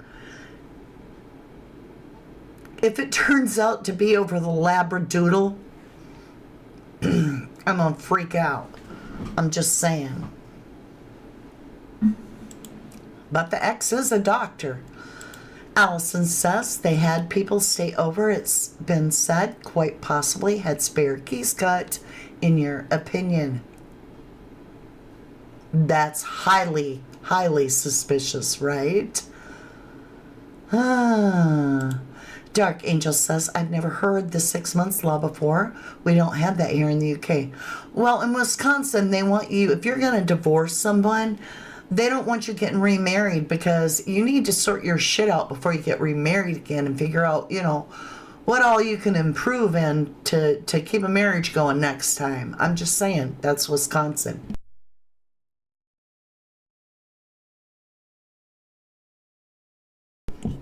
If it turns out to be over the labradoodle, I'm gonna freak out. I'm just saying. But the ex is a doctor. Allison says they had people stay over. It's been said, quite possibly, had spare keys cut. In your opinion, that's highly, highly suspicious, right? Dark Angel says, I've never heard the 6 months law before. We don't have that here in the UK. Well, in Wisconsin, they want you, if you're going to divorce someone, they don't want you getting remarried because you need to sort your shit out before you get remarried again and figure out, what all you can improve in to keep a marriage going next time. I'm just saying, that's Wisconsin.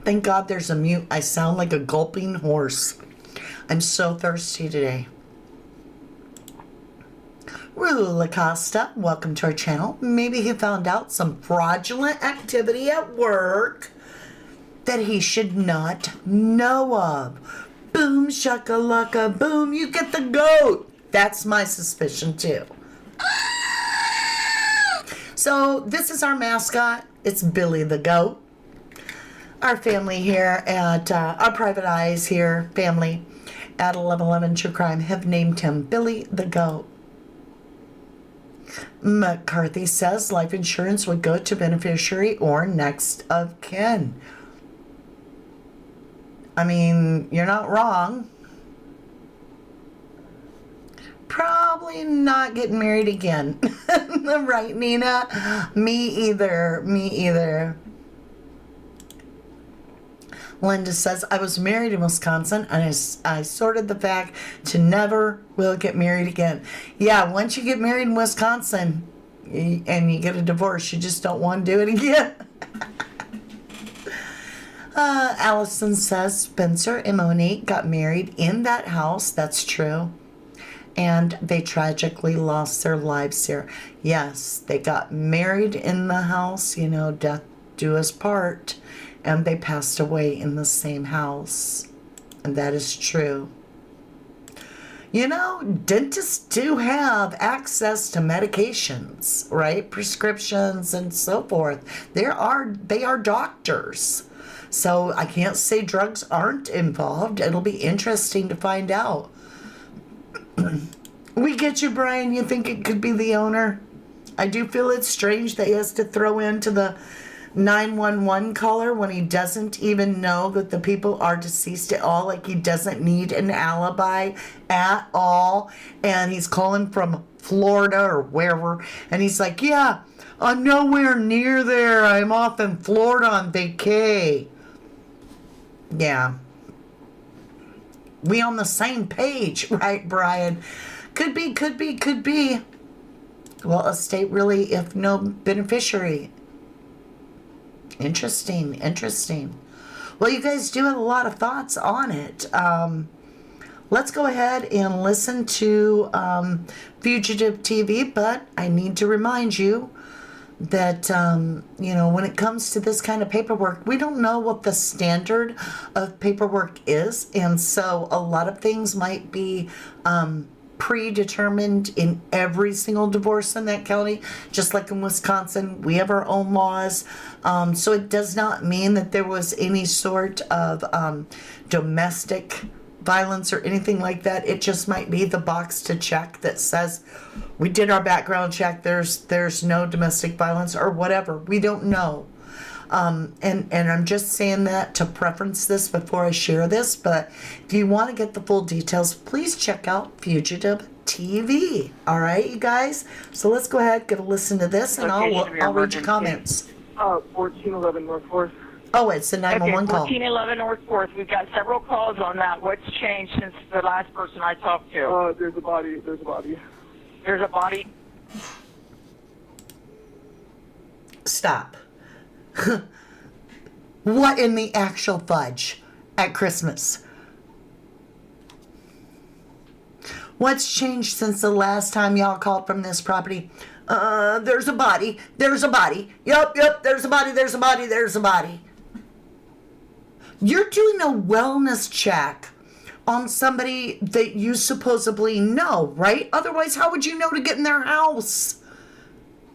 Thank God there's a mute. I sound like a gulping horse. I'm so thirsty today. Rulu Lacosta, welcome to our channel. Maybe he found out some fraudulent activity at work that he should not know of. Boom, shakalaka, boom, you get the goat. That's my suspicion too. So this is our mascot. It's Billy the goat. Our family here at our Private Eyes here, family at 1111 True Crime have named him Billy the Goat. McCarthy says life insurance would go to beneficiary or next of kin. I mean, you're not wrong. Probably not getting married again. Right, Nina? Me either. Me either. Linda says, I was married in Wisconsin and I sorted the fact to never will get married again. Yeah, once you get married in Wisconsin and you get a divorce, you just don't want to do it again. Allison says, Spencer and Monique got married in that house. That's true. And they tragically lost their lives there. Yes, they got married in the house, you know, death do us part. And they passed away in the same house. And that is true. You know, dentists do have access to medications, right? Prescriptions and so forth. They are doctors. So I can't say drugs aren't involved. It'll be interesting to find out. We get you, Brian. You think it could be the owner? I do feel it's strange that he has to throw into the 911 caller when he doesn't even know that the people are deceased at all. Like he doesn't need an alibi at all. And he's calling from Florida or wherever. And he's like, yeah, I'm nowhere near there. I'm off in Florida on vacay. Yeah. We on the same page, right, Brian? Could be. Well, estate really, if no beneficiary. Interesting. Well, you guys do have a lot of thoughts on it. Let's go ahead and listen to Fugitive TV, but I need to remind you that, you know, when it comes to this kind of paperwork, we don't know what the standard of paperwork is. And so a lot of things might be predetermined in every single divorce in that county. Just like in Wisconsin, we have our own laws. So it does not mean that there was any sort of domestic violence or anything like that. It just might be the box to check that says we did our background check, there's no domestic violence or whatever. We don't know. And I'm just saying that to preference this before I share this, but if you want to get the full details, please check out Fugitive TV. All right, you guys? So let's go ahead, get a listen to this, and I'll read your comments. 1411 North 4th. Oh, it's a 911 call. 1411 North 4th. We've got several calls on that. What's changed since the last person I talked to? There's a body. There's a body? Stop. What in the actual fudge at Christmas? What's changed since the last time y'all called from this property? There's a body. There's a body. Yep, there's a body. There's a body. There's a body. You're doing a wellness check on somebody that you supposedly know, right? Otherwise, how would you know to get in their house?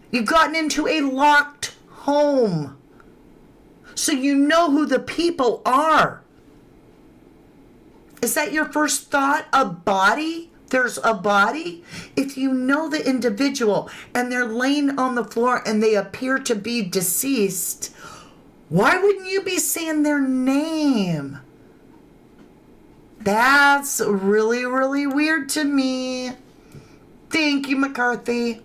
You've gotten into a locked home. So you know who the people are. Is that your first thought? A body? There's a body? If you know the individual and they're laying on the floor and they appear to be deceased, why wouldn't you be saying their name? That's really, really weird to me. Thank you, McCarthy.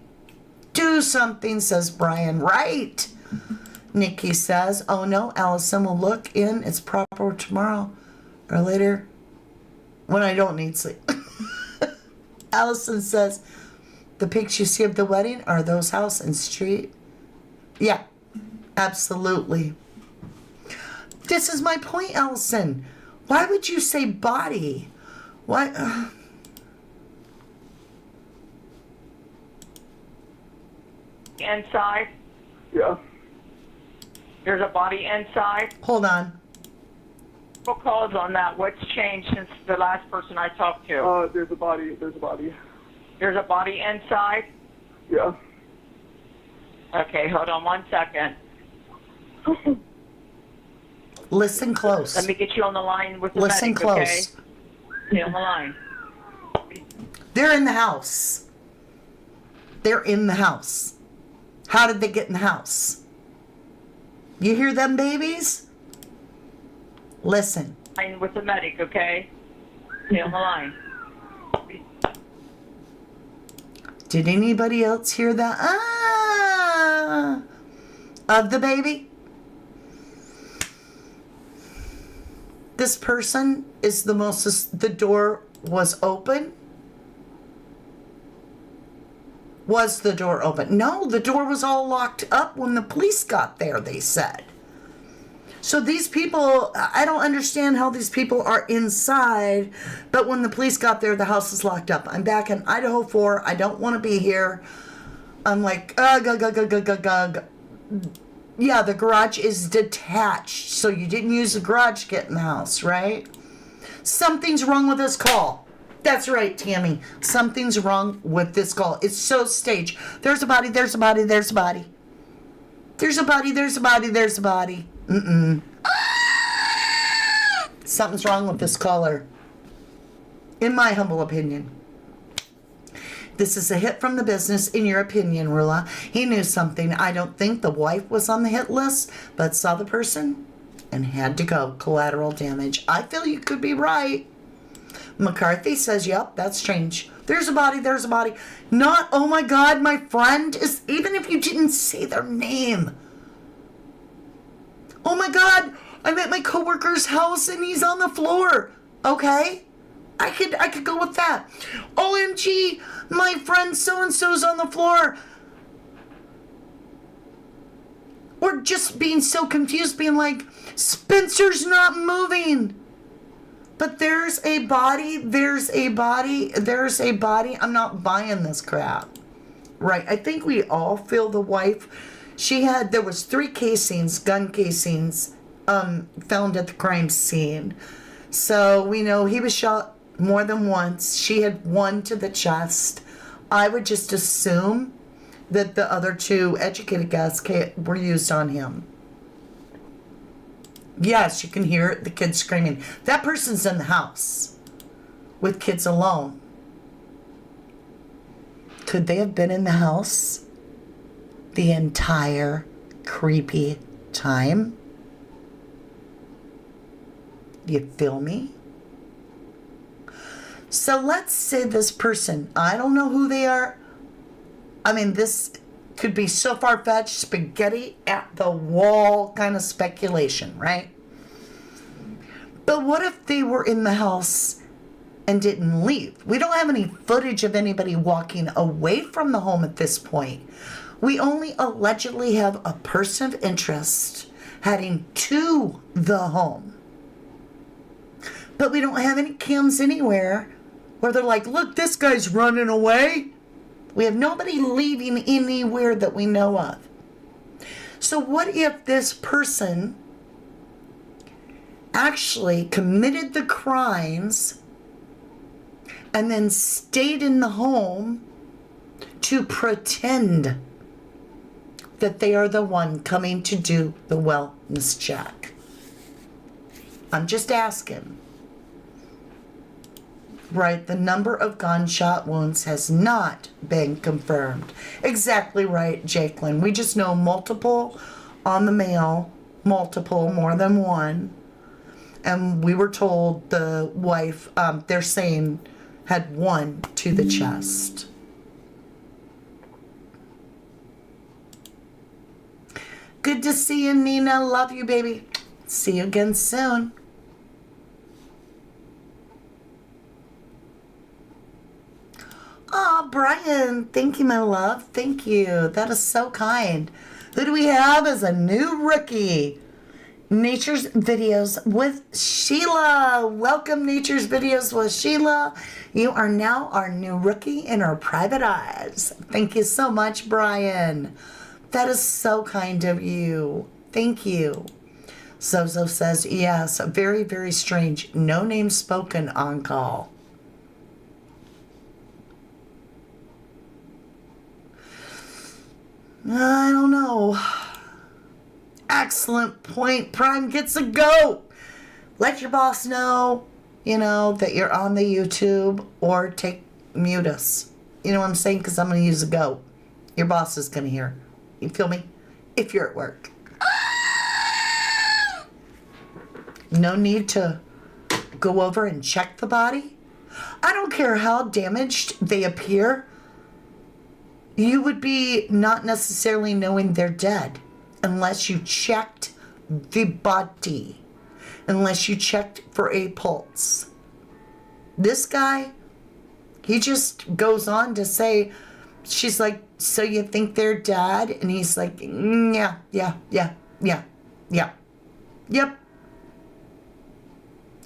Do something, says Brian. Right. Nikki says, oh no, Allison will look in. It's proper tomorrow or later when I don't need sleep. Allison says, the pics you see of the wedding are those house and street. Yeah, absolutely. This is my point, Allison. Why would you say body? Why? Inside? Yeah. There's a body inside? Hold on. Several calls on that. What's changed since the last person I talked to? There's a body. There's a body inside? Yeah. Okay, hold on 1 second. Listen close. Let me get you on the line with the Listen medic, close. okay? Stay on the line. They're in the house. They're in the house. How did they get in the house? You hear them babies? Listen. With the medic, okay? Stay on the line. Did anybody else hear that? Ah! Of the baby? This person is the door was open? Was the door open? No, the door was all locked up when the police got there, they said. So these people, I don't understand how these people are inside, but when the police got there, the house is locked up. I'm back in Idaho 4. I don't want to be here. I'm like, ugh. Yeah, the garage is detached, so you didn't use the garage to get in the house, right? Something's wrong with this call. That's right, Tammy. Something's wrong with this call. It's so staged. There's a body, there's a body, there's a body. There's a body, there's a body, there's a body. Something's wrong with this caller. In my humble opinion. This is a hit from the business, in your opinion, Rula. He knew something. I don't think the wife was on the hit list, but saw the person and had to go. Collateral damage. I feel you could be right. McCarthy says, yep, that's strange. There's a body, there's a body. Not, oh my God, my friend is, even if you didn't say their name. Oh my God, I'm at my coworker's house and he's on the floor. Okay, I could go with that. OMG, my friend so-and-so's on the floor. Or just being so confused, being like, Spencer's not moving. But there's a body, there's a body, there's a body. I'm not buying this crap. Right, I think we all feel the wife. There was 3 casings, gun casings, found at the crime scene. So we know he was shot more than once. She had 1 to the chest. I would just assume that the other 2 educated guess were used on him. Yes, you can hear the kids screaming. That person's in the house with kids alone. Could they have been in the house the entire creepy time? You feel me? So let's say this person, I don't know who they are. I mean, this could be so far-fetched, spaghetti at the wall kind of speculation, right? But what if they were in the house and didn't leave? We don't have any footage of anybody walking away from the home at this point. We only allegedly have a person of interest heading to the home. But we don't have any cams anywhere where they're like, look, this guy's running away. We have nobody leaving anywhere that we know of. So what if this person actually committed the crimes and then stayed in the home to pretend that they are the one coming to do the wellness check? I'm just asking. Right, the number of gunshot wounds has not been confirmed. Exactly right, Jacqueline. We just know multiple on the male, multiple, more than one. And we were told the wife, they're saying, had 1 to the chest. Good to see you, Nina. Love you, baby. See you again soon. Oh, Brian, thank you, my love. Thank you. That is so kind. Who do we have as a new rookie? Nature's Videos with Sheila. Welcome, Nature's Videos with Sheila. You are now our new rookie in our private eyes. Thank you so much, Brian. That is so kind of you. Thank you. Zozo says, yes, very, very strange. No name spoken on call. I don't know. Excellent point. Prime gets a go. Let your boss know, that you're on the YouTube, or mute us. You know what I'm saying? Because I'm going to use a go. Your boss is going to hear. You feel me? If you're at work. No need to go over and check the body. I don't care how damaged they appear. You would be not necessarily knowing they're dead unless you checked the body, unless you checked for a pulse. This guy, he just goes on to say, she's like, so you think they're dead? And he's like, yeah. Yep.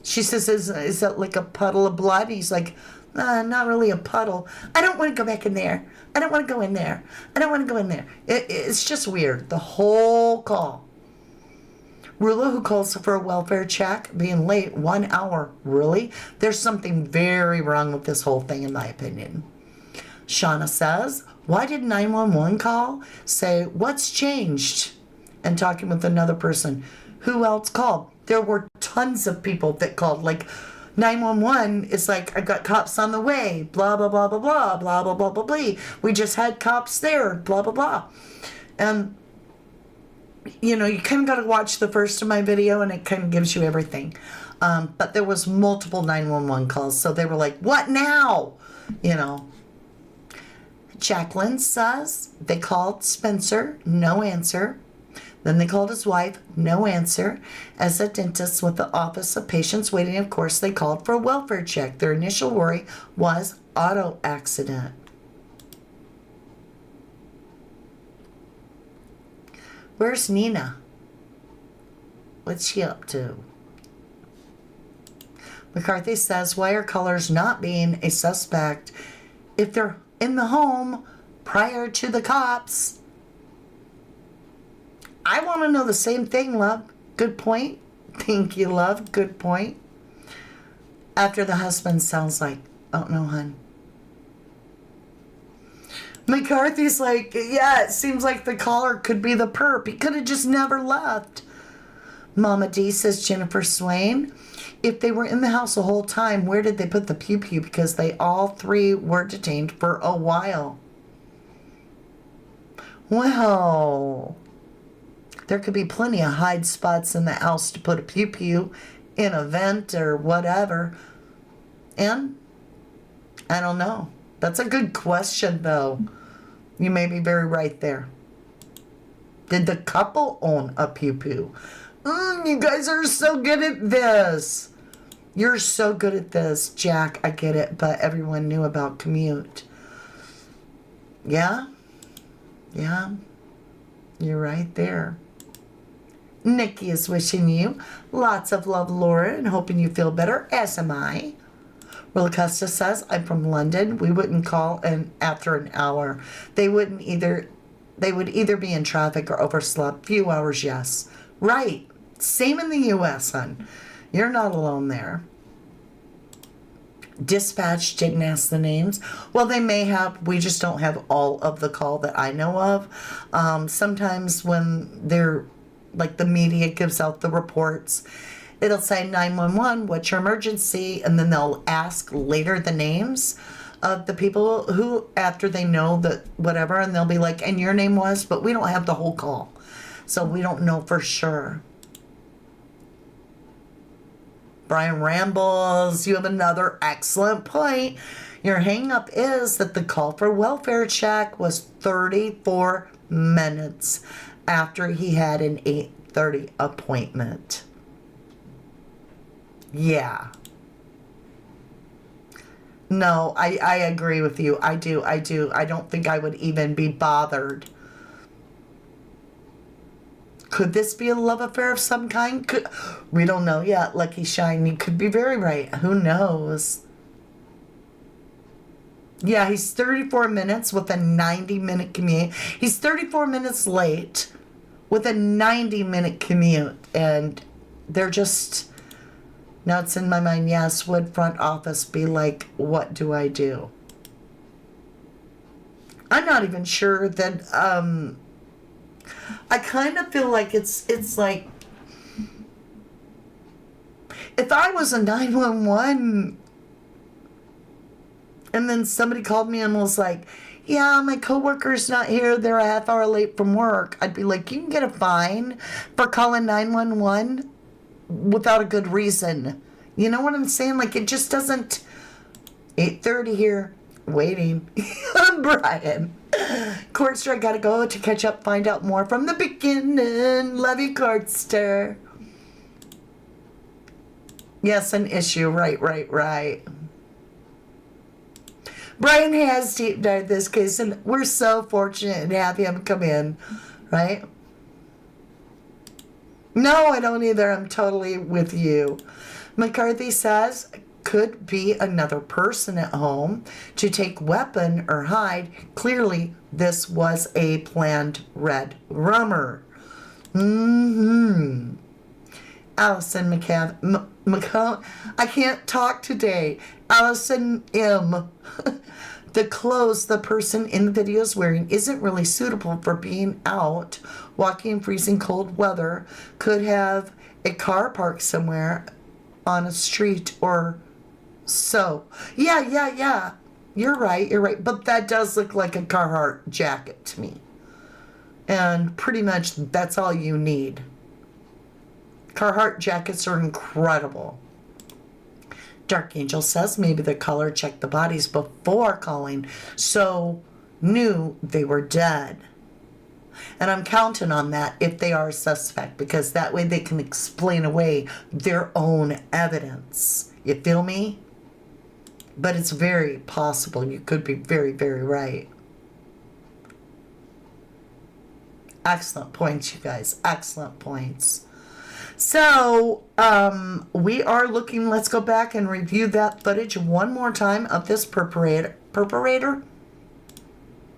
She says, is that like a puddle of blood? He's like, not really a puddle. I don't want to go back in there. I don't want to go in there. I don't want to go in there. It's just weird. The whole call. Rula, who calls for a welfare check, being late 1 hour. Really? There's something very wrong with this whole thing, in my opinion. Shauna says, why did 911 call say, what's changed? And talking with another person. Who else called? There were tons of people that called. Like, 911 is like, I've got cops on the way. Blah, blah, blah, blah, blah, blah, blah, blah, blah, blah. We just had cops there. Blah, blah, blah. And, you know, you kind of got to watch the first of my video and it kind of gives you everything. But there was multiple 911 calls. So they were like, what now? You know. Jacqueline says they called Spencer, no answer. Then they called his wife, no answer. As a dentist with the Office of Patients Waiting, of course, they called for a welfare check. Their initial worry was auto accident. Where's Nina? What's she up to? McCarthy says, why are colors not being a suspect if they're in the home prior to the cops? I want to know the same thing, love. Good point. Thank you, love. Good point. After the husband sounds like, oh no, hun. McCarthy's like, yeah, it seems like the caller could be the perp. He could have just never left. Mama D says, Jennifer Swain, if they were in the house the whole time, where did they put the pew-pew? Because they all three were detained for a while. Well, there could be plenty of hide spots in the house to put a pew-pew in a vent or whatever. And I don't know. That's a good question, though. You may be very right there. Did the couple own a pew-pew? You guys are so good at this. You're so good at this, Jack. I get it, but everyone knew about commute. Yeah? Yeah. You're right there. Nikki is wishing you lots of love, Laura, and hoping you feel better, as am I. Willa Costa says, I'm from London. We wouldn't call after an hour. They would either be in traffic or overslept. Few hours, yes. Right. Same in the U.S., hon. You're not alone there. Dispatch didn't ask the names. Well, they may have. We just don't have all of the call that I know of. Sometimes when they're, like the media gives out the reports, it'll say 911, what's your emergency? And then they'll ask later the names of the people who, after they know that whatever, and they'll be like, and your name was, but we don't have the whole call. So we don't know for sure. Brian rambles, you have another excellent point. Your hang up is that the call for welfare check was 34 minutes after he had an 8:30 appointment. Yeah. No, I agree with you. I do. I don't think I would even be bothered. Could this be a love affair of some kind? We don't know yet. Lucky Shine, you could be very right. Who knows? Yeah, he's 34 minutes with a 90-minute commute. He's 34 minutes late with a 90-minute commute. And they're just... Now it's in my mind, yes, would front office be like, what do I do? I'm not even sure that... I kind of feel like it's like, if I was a 911 and then somebody called me and was like, yeah, my coworker's not here, they're a half hour late from work, I'd be like, you can get a fine for calling 911 without a good reason. You know what I'm saying? Like, it just doesn't. 8:30 here, waiting. Brian. Courtster, I gotta go to catch up, find out more from the beginning. Love you, Courtster. Yes, an issue. Right. Brian has deep dived this case, and we're so fortunate to have him come in, right? No, I don't either. I'm totally with you. McCarthy says, could be another person at home to take weapon or hide. Clearly, this was a planned red rumor. Allison I can't talk today. Allison M. The clothes the person in the video is wearing isn't really suitable for being out, walking in freezing cold weather. Could have a car parked somewhere on a street or so. Yeah. You're right. But that does look like a Carhartt jacket to me. And pretty much that's all you need. Carhartt jackets are incredible. Dark Angel says maybe the caller checked the bodies before calling, so knew they were dead. And I'm counting on that if they are a suspect, because that way they can explain away their own evidence. You feel me? But it's very possible. You could be very, very right. Excellent points, you guys. Excellent points. So, we are looking, let's go back and review that footage one more time of this perpetrator.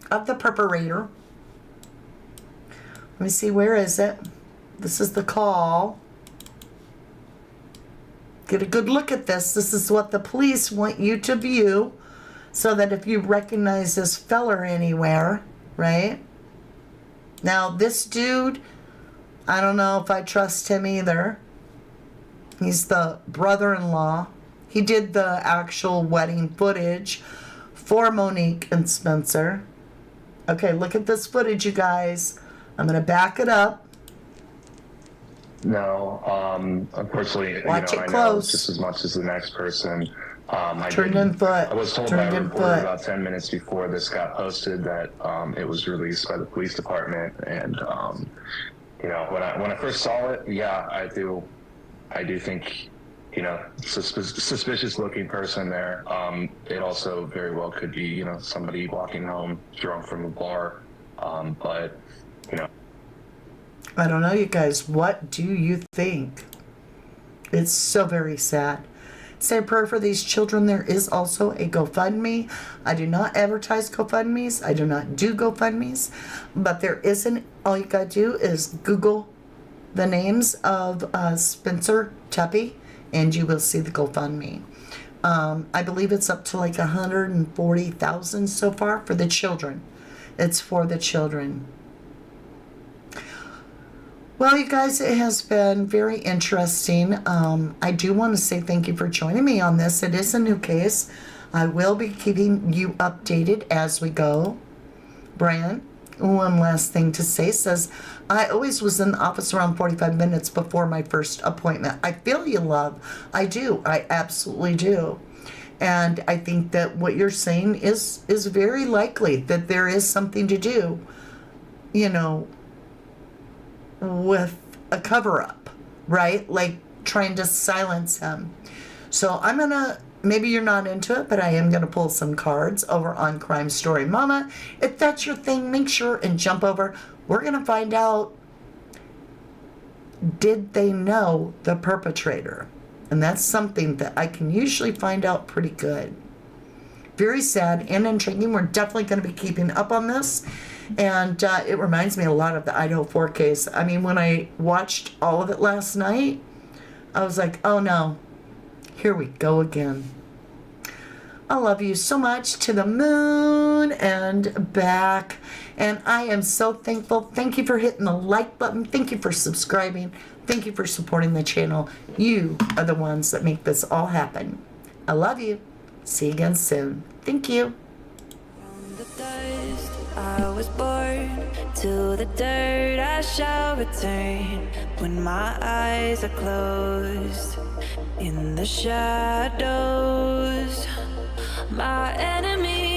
Let me see, where is it? This is the call. Get a good look at this. This is what the police want you to view, so that if you recognize this feller anywhere, right? Now, this dude, I don't know if I trust him either. He's the brother-in-law. He did the actual wedding footage for Monique and Spencer. Okay, look at this footage, you guys. I'm going to back it up. No, unfortunately, Watch it I know close. just as much as the next person. Turned in foot. I was told by a reporter about 10 minutes before this got posted that it was released by the police department, and when I first saw it, yeah, I do think, suspicious looking person there. It also very well could be, somebody walking home drunk from a bar, but I don't know, you guys. What do you think? It's so very sad. Say a prayer for these children. There is also a GoFundMe. I do not advertise GoFundMes. I do not do GoFundMes. But there isn't. All you got to do is Google the names of Spencer Tepe, and you will see the GoFundMe. I believe it's up to like 140,000 so far for the children. It's for the children. Well, you guys, it has been very interesting. I do want to say thank you for joining me on this. It is a new case. I will be keeping you updated as we go. Brian, one last thing to say, says, I always was in the office around 45 minutes before my first appointment. I feel you, love. I do. I absolutely do. And I think that what you're saying is very likely, that there is something to do, with a cover-up, right? Like trying to silence him. So I'm gonna, maybe you're not into it, but I am gonna pull some cards over on Crime Story Mama. If that's your thing, make sure and jump over. We're gonna find out, did they know the perpetrator? And that's something that I can usually find out pretty good. Very sad and intriguing. We're definitely going to be keeping up on this. And it reminds me a lot of the Idaho 4 case. I mean, when I watched all of it last night, I was like, oh no, here we go again. I love you so much, to the moon and back. And I am so thankful. Thank you for hitting the like button. Thank you for subscribing. Thank you for supporting the channel. You are the ones that make this all happen. I love you. See you again soon. Thank you. I was born to the dirt, I shall return when my eyes are closed. In the shadows, my enemy